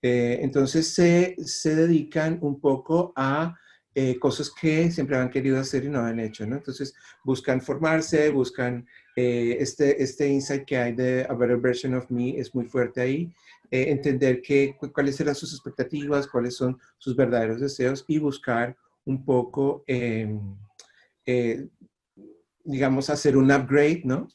Entonces se dedican un poco a cosas que siempre han querido hacer y no han hecho, ¿no? Entonces buscan formarse, buscan este insight que hay de A Better Version of Me es muy fuerte ahí, entender cuáles eran sus expectativas, cuáles son sus verdaderos deseos y buscar un poco, eh, digamos, hacer un upgrade, ¿no?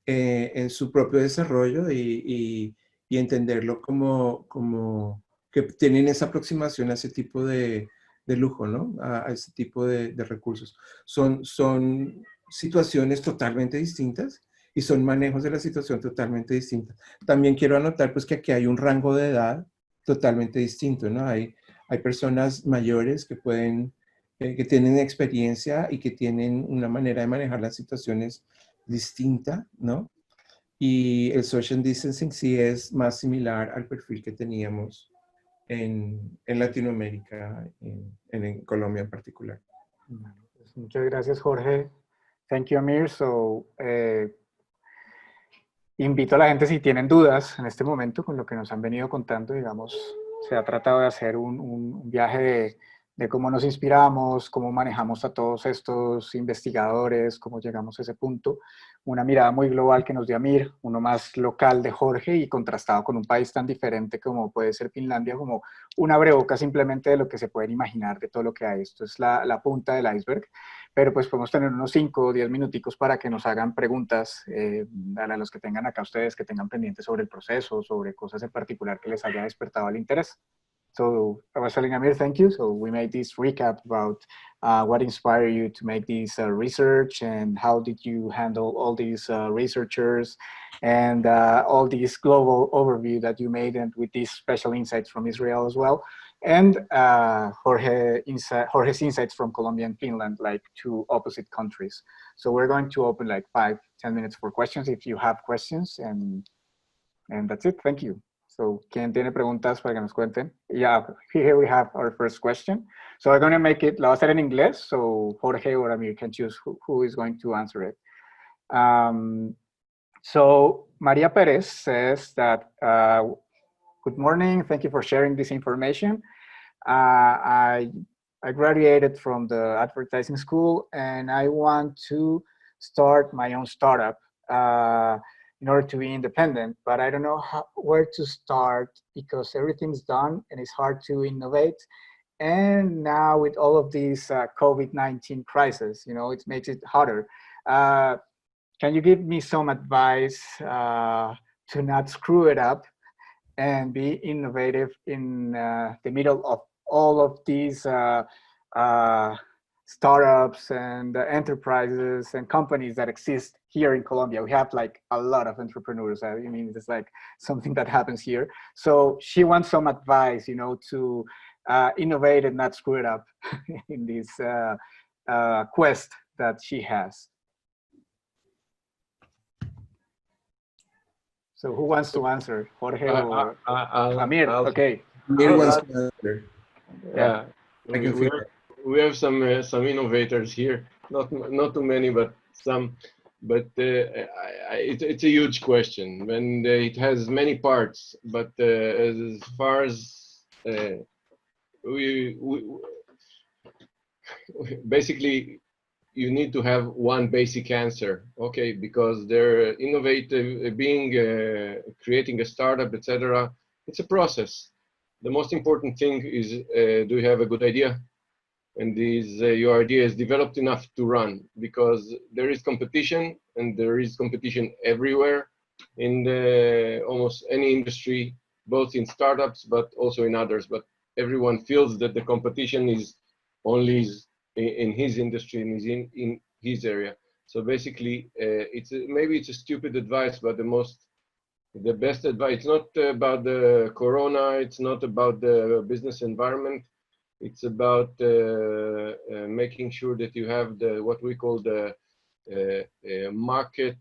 En su propio desarrollo y entenderlo como que tienen esa aproximación a ese tipo de lujo, ¿no? A ese tipo de recursos. Son situaciones totalmente distintas y son manejos de la situación totalmente distintos. También quiero anotar pues que aquí hay un rango de edad totalmente distinto, ¿no? Hay personas mayores que tienen experiencia y que tienen una manera de manejar las situaciones distinta, ¿no? Y el social distancing sí es más similar al perfil que teníamos en Latinoamérica, en Colombia en particular. Muchas gracias, Jorge. Thank you, Amir. So, invito a la gente si tienen dudas en este momento con lo que nos han venido contando, digamos, se ha tratado de hacer un viaje de cómo nos inspiramos, cómo manejamos a todos estos investigadores, cómo llegamos a ese punto. Una mirada muy global que nos dio Amir, uno más local de Jorge y contrastado con un país tan diferente como puede ser Finlandia, como una breboca simplemente de lo que se pueden imaginar de todo lo que hay. Esto es la punta del iceberg, pero pues podemos tener unos 5 o 10 minuticos para que nos hagan preguntas a los que tengan acá ustedes, que tengan pendientes sobre el proceso, sobre cosas en particular que les haya despertado el interés. So I was telling Amir, thank you. So we made this recap about what inspired you to make this research and how did you handle all these researchers and all this global overview that you made and with these special insights from Israel as well. And Jorge's insights from Colombia and Finland, like two opposite countries. So we're going to open like 5-10 minutes for questions if you have questions, and that's it. Thank you. So, ¿quién tiene preguntas para que nos cuenten? Yeah, here we have our first question. So I'm going to make it, lo voy a hacer en inglés, so Jorge or Amir can choose who is going to answer it. So Maria Perez says that, good morning, thank you for sharing this information. I graduated from the advertising school and I want to start my own startup in order to be independent, but I don't know where to start because everything's done and it's hard to innovate. And now with all of these COVID-19 crisis, you know, it makes it harder. Can you give me some advice to not screw it up and be innovative in the middle of all of these startups and enterprises and companies that exist here in Colombia? We have like a lot of entrepreneurs. I mean, it's like something that happens here. So she wants some advice, you know, to innovate and not screw it up in this quest that she has. So who wants to answer? Jorge or Amir? Okay. Amir wants to answer. Yeah. We have some innovators here, not too many, but some. But it's a huge question, and it has many parts. But as far as we basically, you need to have one basic answer, okay? Because they're innovative, creating a startup, etc. It's a process. The most important thing is, do you have a good idea? And your idea is developed enough to run, because there is competition, and there is competition everywhere in almost any industry, both in startups but also in others. But everyone feels that the competition is only in his industry and is in his area. So basically, maybe it's a stupid advice, but the best advice. It's not about the corona. It's not about the business environment. It's about making sure that you have what we call the market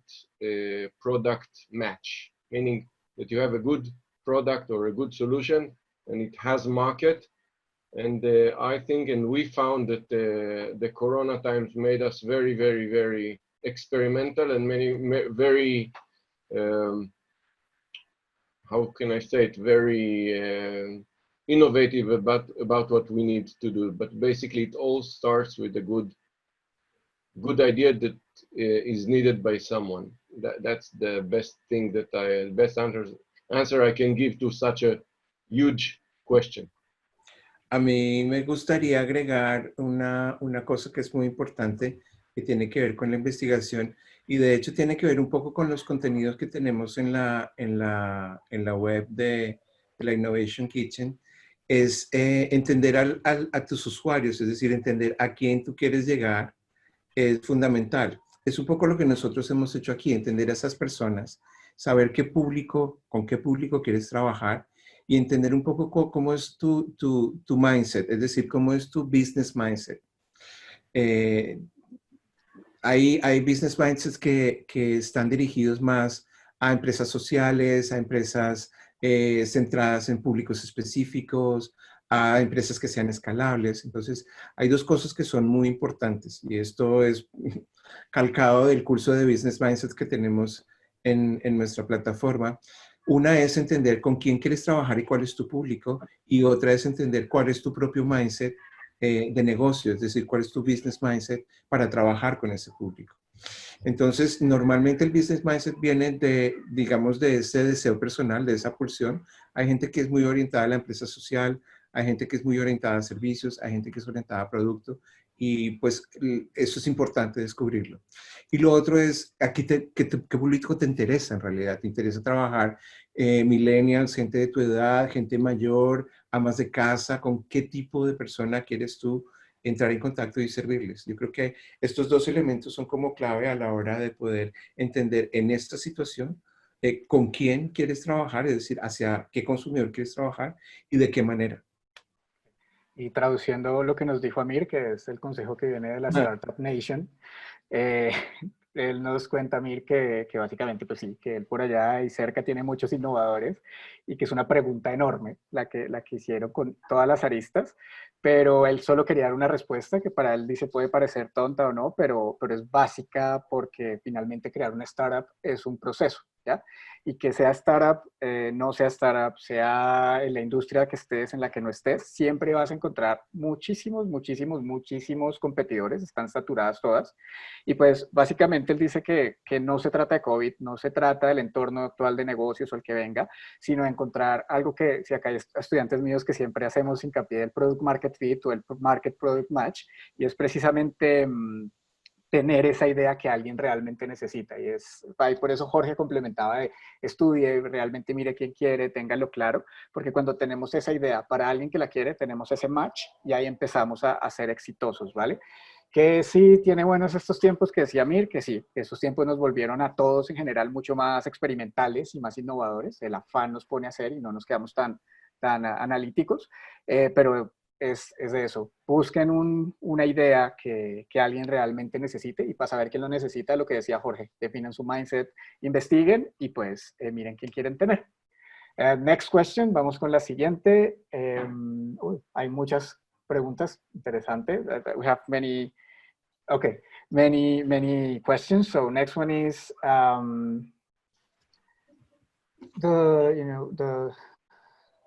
product match, meaning that you have a good product or a good solution and it has market. And I think, and we found that the corona times made us very, very, very experimental and very, how can I say it, very innovative about what we need to do. But basically it all starts with a good idea that is needed by someone. That's the best thing best answer I can give to such a huge question. A mí me gustaría agregar una cosa que es muy importante, que tiene que ver con la investigación y de hecho tiene que ver un poco con los contenidos que tenemos en la web de la Innovation Kitchen, es entender a tus usuarios, es decir, entender a quién tú quieres llegar es fundamental. Es un poco lo que nosotros hemos hecho aquí, entender a esas personas, saber con qué público quieres trabajar y entender un poco cómo es tu mindset, es decir, cómo es tu business mindset. Hay business mindsets que están dirigidos más a empresas sociales, a empresas centradas en públicos específicos, a empresas que sean escalables. Entonces, hay dos cosas que son muy importantes y esto es calcado del curso de Business Mindset que tenemos en nuestra plataforma. Una es entender con quién quieres trabajar y cuál es tu público, y otra es entender cuál es tu propio mindset de negocio, es decir, cuál es tu business mindset para trabajar con ese público. Entonces, normalmente el business mindset viene de, digamos, de ese deseo personal, de esa pulsión. Hay gente que es muy orientada a la empresa social, hay gente que es muy orientada a servicios, hay gente que es orientada a producto, y pues eso es importante descubrirlo. Y lo otro es, aquí ¿qué público te interesa en realidad? ¿Te interesa trabajar millennials, gente de tu edad, gente mayor, amas de casa? ¿Con qué tipo de persona quieres tú entrar en contacto y servirles? Yo creo que estos dos elementos son como clave a la hora de poder entender en esta situación con quién quieres trabajar, es decir, hacia qué consumidor quieres trabajar y de qué manera. Y traduciendo lo que nos dijo Amir, que es el consejo que viene de la Startup Nation, eh, él nos cuenta, Amir, que básicamente, pues sí, que él por allá y cerca tiene muchos innovadores y que es una pregunta enorme la que hicieron con todas las aristas, pero él solo quería dar una respuesta que para él dice puede parecer tonta o no, pero es básica porque finalmente crear una startup es un proceso, ¿ya? Y que sea startup, no sea startup, sea en la industria que estés, en la que no estés, siempre vas a encontrar muchísimos, muchísimos, muchísimos competidores, están saturadas todas. Y pues básicamente él dice que no se trata de COVID, no se trata del entorno actual de negocios o el que venga, sino encontrar algo que, si acá hay estudiantes míos que siempre hacemos hincapié del product market fit o el market product match, y es precisamente tener esa idea que alguien realmente necesita. Y por eso Jorge complementaba de estudie, realmente mire quién quiere, téngalo claro, porque cuando tenemos esa idea para alguien que la quiere, tenemos ese match y ahí empezamos a ser exitosos, ¿vale? Que sí tiene buenos estos tiempos que decía Mir, que sí, que esos tiempos nos volvieron a todos en general mucho más experimentales y más innovadores. El afán nos pone a hacer y no nos quedamos tan analíticos, pero es de eso. Busquen una idea que alguien realmente necesite y para saber quién lo necesita, lo que decía Jorge, definen su mindset, investiguen y pues miren quién quieren tener. Next question, vamos con la siguiente. Hay muchas preguntas interesantes. We have many, okay, many questions. So next one is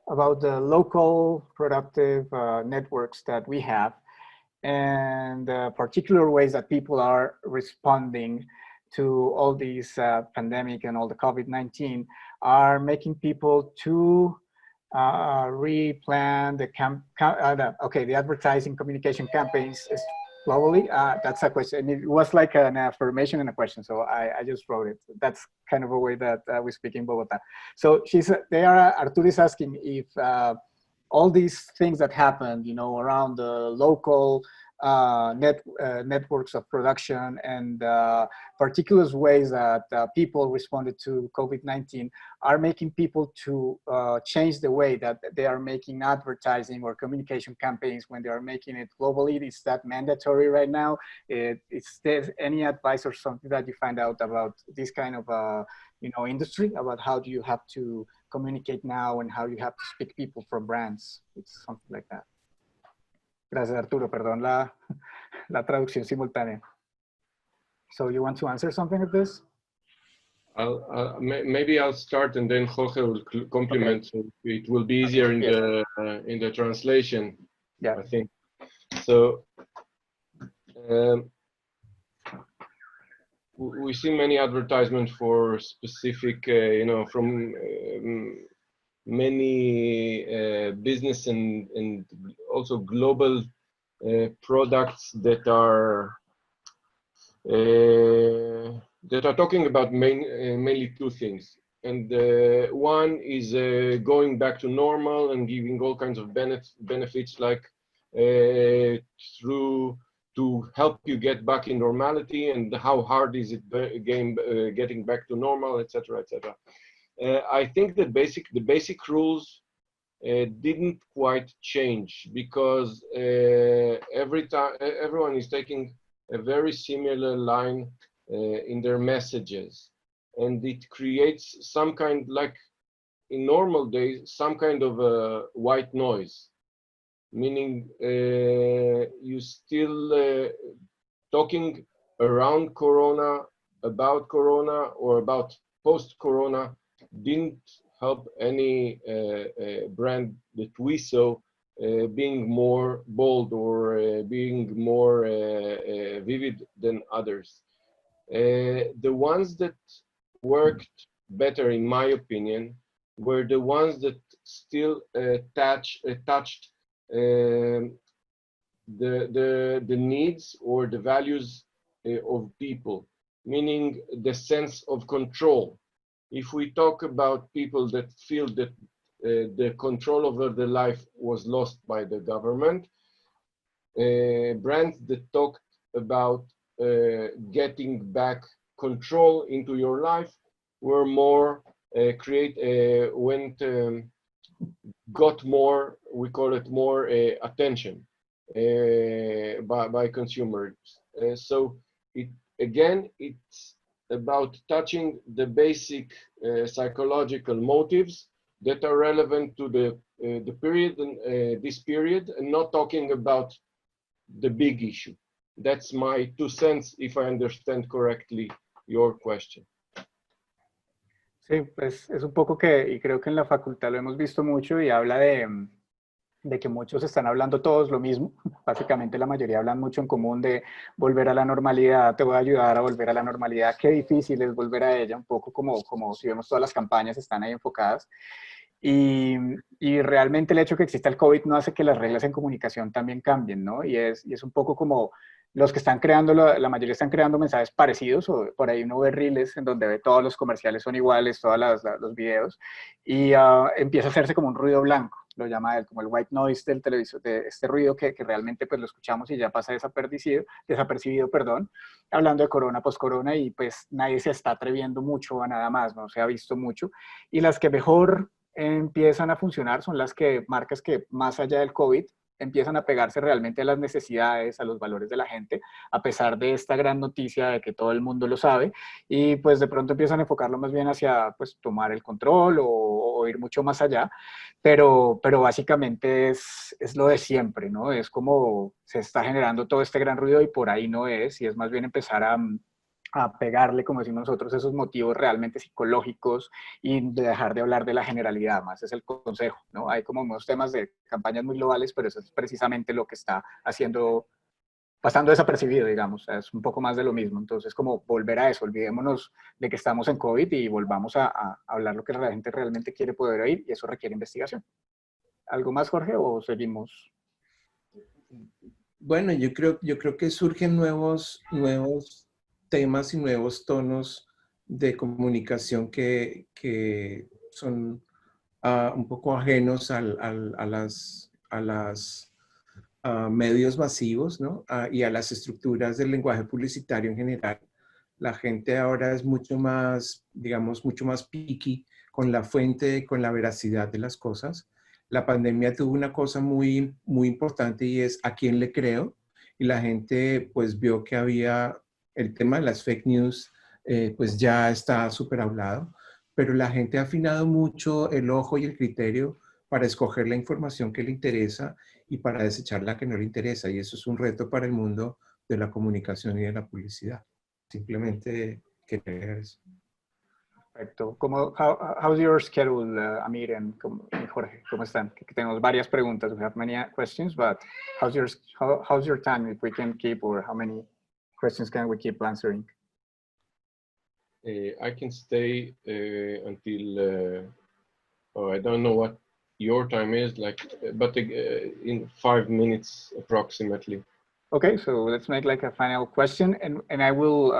about the local productive networks that we have and particular ways that people are responding to all these pandemic and all the COVID-19 are making people to replan the advertising communication campaigns globally. That's a question. It was like an affirmation and a question, so I just wrote it. That's kind of a way that we speak in Bogota. So Artur is asking if all these things that happened, around the local networks of production and particular ways that people responded to COVID-19 are making people to change the way that they are making advertising or communication campaigns when they are making it globally. Is that mandatory right now? Is there any advice or something that you find out about this kind of industry, about how do you have to communicate now and how you have to speak people from brands? It's something like that. Gracias, Arturo. Perdón la traducción simultánea. So you want to answer something of this? Maybe I'll start and then Jorge will complement. Okay. So it will be easier in the translation. Yeah, I think. So we see many advertisements for specific, from many business and also global products that are talking about mainly two things. And one is going back to normal and giving all kinds of benefits like through to help you get back in normality and how hard is it getting back to normal, etc., etc. I think that the basic rules didn't quite change because everyone is taking a very similar line in their messages, and it creates some kind, like in normal days, some kind of white noise. meaning you still talking around Corona, about Corona, or about post-Corona didn't help any brand that we saw being more bold or being more vivid than others. The ones that worked better, in my opinion, were the ones that still touched the needs or the values of people, meaning the sense of control. If we talk about people that feel that the control over their life was lost by the government, brands that talked about getting back control into your life were more got more, we call it more attention by consumers. So it's about touching the basic psychological motives that are relevant to the period and this period, and not talking about the big issue. That's my 2 cents, if I understand correctly your question. Sí, pues es un poco que, y creo que en la facultad lo hemos visto mucho y habla de que muchos están hablando todos lo mismo. Básicamente la mayoría hablan mucho en común de volver a la normalidad, te voy a ayudar a volver a la normalidad, qué difícil es volver a ella, un poco como si vemos todas las campañas están ahí enfocadas. Y realmente el hecho que exista el COVID no hace que las reglas en comunicación también cambien, ¿no? Y es un poco como los que están creando, la mayoría están creando mensajes parecidos, o por ahí uno ve reels en donde ve todos los comerciales son iguales, todos los videos, y empieza a hacerse como un ruido blanco, lo llama él, como el white noise del televisor, de este ruido que realmente pues lo escuchamos y ya pasa desapercibido, perdón, hablando de corona, post-corona, y pues nadie se está atreviendo mucho a nada más, no se ha visto mucho, y las que mejor empiezan a funcionar son las que marcas que más allá del COVID empiezan a pegarse realmente a las necesidades, a los valores de la gente, a pesar de esta gran noticia de que todo el mundo lo sabe, y pues de pronto empiezan a enfocarlo más bien hacia pues tomar el control o ir mucho más allá, pero básicamente es lo de siempre, ¿no? Es como se está generando todo este gran ruido y por ahí no es, y es más bien empezar a pegarle, como decimos nosotros, esos motivos realmente psicológicos y de dejar de hablar de la generalidad, más es el consejo, ¿no? Hay como unos temas de campañas muy globales, pero eso es precisamente lo que está haciendo, pasando desapercibido, digamos, o sea, es un poco más de lo mismo, entonces como volver a eso, olvidémonos de que estamos en COVID y volvamos a hablar lo que la gente realmente quiere poder oír y eso requiere investigación. ¿Algo más, Jorge, o seguimos? Bueno, yo creo que surgen nuevos temas y nuevos tonos de comunicación que son un poco ajenos a las medios masivos, ¿no? Y a las estructuras del lenguaje publicitario en general. La gente ahora es mucho más, digamos, mucho más picky con la fuente, con la veracidad de las cosas. La pandemia tuvo una cosa muy importante y es a quién le creo. Y la gente pues vio que había el tema de las fake news, pues ya está súper hablado, pero la gente ha afinado mucho el ojo y el criterio para escoger la información que le interesa y para desechar la que no le interesa. Y eso es un reto para el mundo de la comunicación y de la publicidad. Simplemente querer eso. Perfecto. How's your schedule, Amir y Jorge? ¿Cómo están? Que tenemos varias preguntas. We have many questions, but how's your time if we can keep, or how many questions can we keep answering? I can stay until, I don't know what your time is, like, but in 5 minutes approximately. Okay, so let's make like a final question, and I will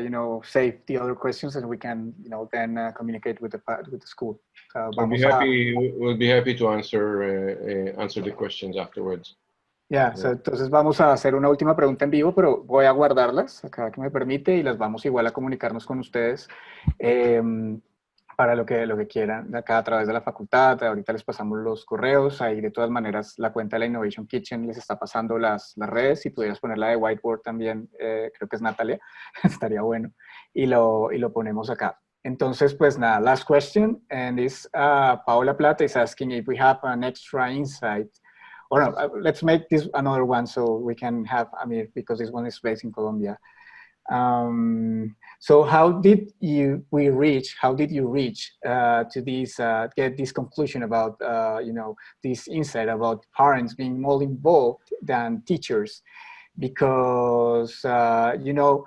you know, save the other questions, and we can, you know, then communicate with the school. We'll be happy to answer the questions afterwards. Yeah, so, entonces vamos a hacer una última pregunta en vivo, pero voy a guardarlas acá que me permite y las vamos igual a comunicarnos con ustedes para lo que quieran acá a través de la facultad. Ahorita les pasamos los correos, ahí de todas maneras la cuenta de la Innovation Kitchen les está pasando las redes. Si pudieras poner la de Whiteboard también, creo que es Natalia, estaría bueno, y lo ponemos acá. Entonces, pues nada, last question, and this Paola Plata is asking if we have an extra insight. Or no, let's make this another one so we can have Amir, because this one is based in Colombia. So how did you reach to this, get this conclusion about, you know, this insight about parents being more involved than teachers? Because, you know,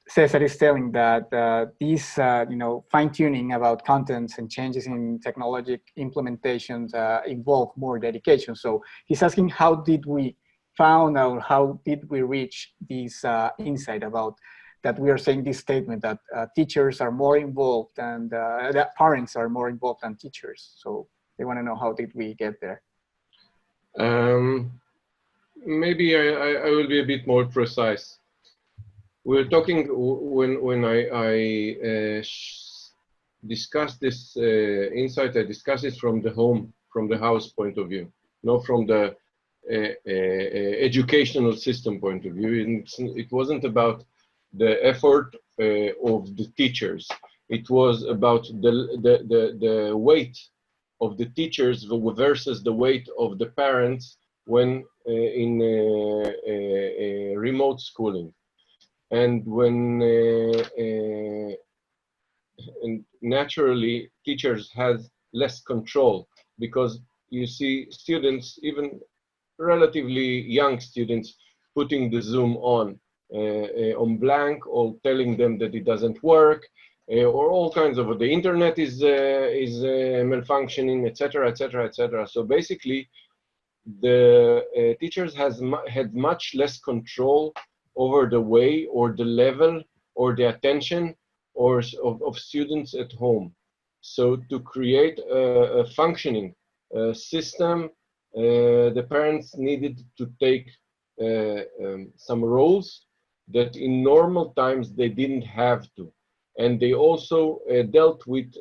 Cesar is telling that these, you know, fine-tuning about contents and changes in technology implementations involve more dedication. So he's asking, how did we found out, how did we reach this insight about that we are saying this statement that teachers are more involved and that parents are more involved than teachers? So they want to know, how did we get there? Maybe I will be a bit more precise. We're talking, when I discussed this insight, I discussed it from the home, from the house point of view, not from the educational system point of view. It wasn't about the effort of the teachers. It was about the weight of the teachers versus the weight of the parents when in remote schooling. And when and naturally teachers has less control, because you see students, even relatively young students, putting the Zoom on blank, or telling them that it doesn't work, or all kinds of, the internet is malfunctioning, etc., etc., etc. So basically, the teachers had much less control over the way, or the level, or the attention, or of students at home. So to create a functioning system, the parents needed to take some roles that in normal times they didn't have to. And they also dealt with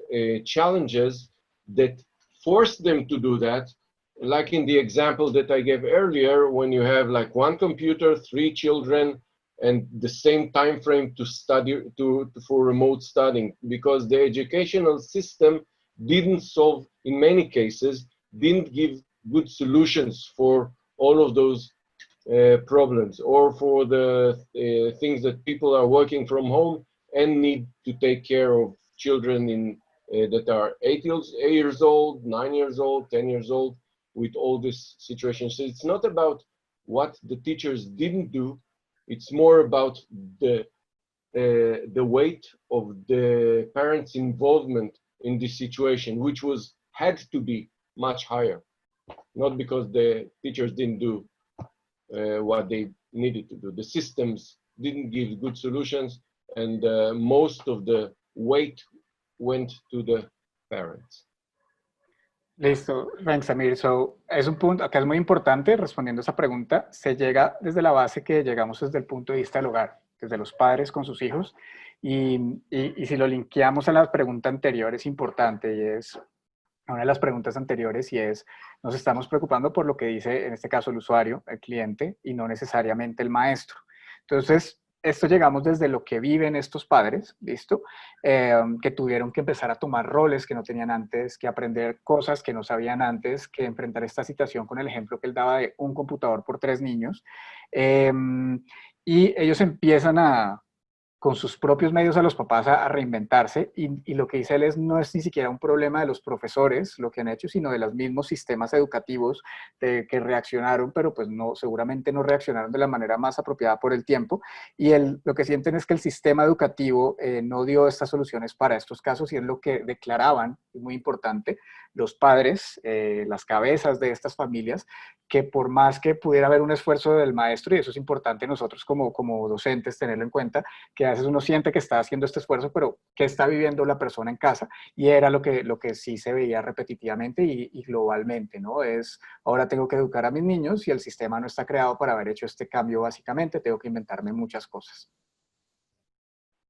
challenges that forced them to do that, like in the example that I gave earlier, when you have like one computer, 3 children, and the same time frame to study for remote studying, because the educational system didn't solve, in many cases, didn't give good solutions for all of those problems, or for the things that people are working from home and need to take care of children in that are 8 years old, 9 years old, 10 years old, with all this situation. So it's not about what the teachers didn't do, it's more about the weight of the parents' involvement in this situation, which had to be much higher, not because the teachers didn't do what they needed to do. The systems didn't give good solutions, and most of the weight went to the parents. Listo, thanks, Amir. So, es un punto, acá es muy importante, respondiendo a esa pregunta, se llega desde la base que llegamos desde el punto de vista del hogar, desde los padres con sus hijos, y si lo linkeamos a la pregunta anterior es importante, y es una de las preguntas anteriores, y es, nos estamos preocupando por lo que dice, en este caso, el usuario, el cliente, y no necesariamente el maestro. Entonces, esto llegamos desde lo que viven estos padres, ¿listo? Que tuvieron que empezar a tomar roles que no tenían antes, que aprender cosas que no sabían antes, que enfrentar esta situación con el ejemplo que él daba de un computador por 3 niños. Y ellos empiezan con sus propios medios a los papás a reinventarse, y lo que dice él no es ni siquiera un problema de los profesores lo que han hecho, sino de los mismos sistemas educativos que reaccionaron, pero pues no, seguramente no reaccionaron de la manera más apropiada por el tiempo, y lo que sienten es que el sistema educativo no dio estas soluciones para estos casos, y es lo que declaraban, es muy importante, los padres, las cabezas de estas familias, que por más que pudiera haber un esfuerzo del maestro, y eso es importante nosotros como docentes tenerlo en cuenta, que a veces uno siente que está haciendo este esfuerzo, pero ¿qué está viviendo la persona en casa? Y era lo que sí se veía repetitivamente y globalmente, ¿no? Es, ahora tengo que educar a mis niños y el sistema no está creado para haber hecho este cambio básicamente, tengo que inventarme muchas cosas.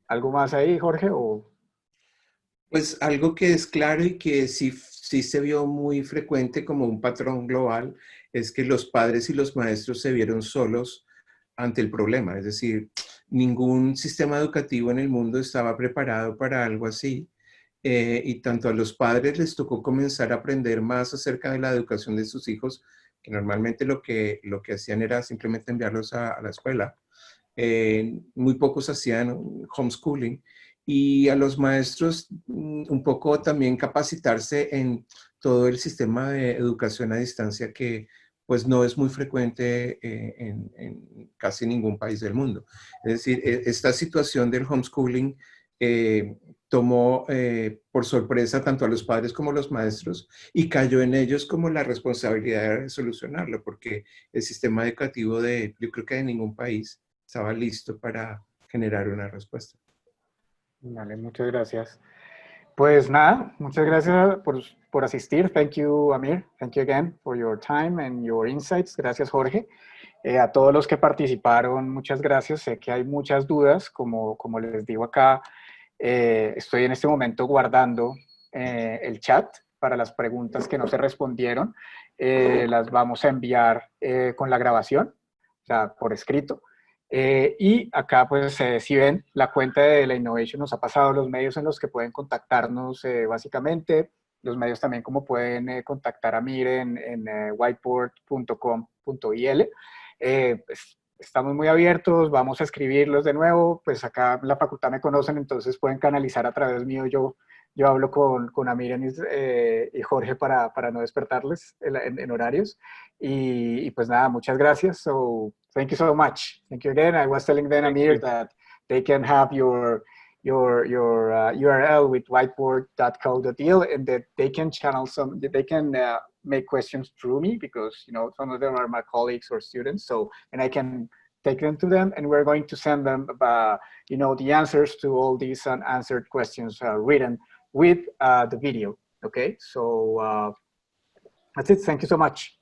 ¿Algo más ahí, Jorge? ¿O? Pues algo que es claro y que sí se vio muy frecuente como un patrón global es que los padres y los maestros se vieron solos ante el problema. Es decir, ningún sistema educativo en el mundo estaba preparado para algo así. Y tanto a los padres les tocó comenzar a aprender más acerca de la educación de sus hijos, que normalmente lo que hacían era simplemente enviarlos a la escuela. Muy pocos hacían homeschooling. Y a los maestros un poco también capacitarse en todo el sistema de educación a distancia que pues no es muy frecuente en casi ningún país del mundo. Es decir, esta situación del homeschooling tomó por sorpresa tanto a los padres como a los maestros y cayó en ellos como la responsabilidad de solucionarlo, porque el sistema educativo yo creo que de ningún país estaba listo para generar una respuesta. Vale, muchas gracias. Pues nada, muchas gracias por asistir. Thank you, Amir. Thank you again for your time and your insights. Gracias, Jorge. A todos los que participaron, muchas gracias. Sé que hay muchas dudas, como les digo acá. Estoy en este momento guardando el chat para las preguntas que no se respondieron. Las vamos a enviar con la grabación, o sea, por escrito. Y acá, pues, si ven, la cuenta de la Innovation nos ha pasado los medios en los que pueden contactarnos básicamente. Los medios también como pueden contactar a Mir en whiteboard.com.il. Pues, estamos muy abiertos, vamos a escribirlos de nuevo. Pues acá en la facultad me conocen, entonces pueden canalizar a través mío. Yo hablo con Amir y Jorge para no despertarles en horarios. Y pues nada, muchas gracias. So, thank you so much. Thank you again. I was telling them, Amir, that they can have your URL with whiteboard.co.il and that they can make questions through me because, you know, some of them are my colleagues or students. So, and I can take them to them and we're going to send them, you know, the answers to all these unanswered questions written with the video. Okay, so that's it. Thank you so much.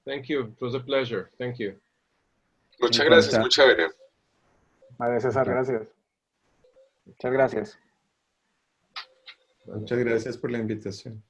Thank you. It was a pleasure. Thank you. Muchas gracias, muy chévere. Vale, César, gracias. Muchas gracias. Muchas gracias por la invitación.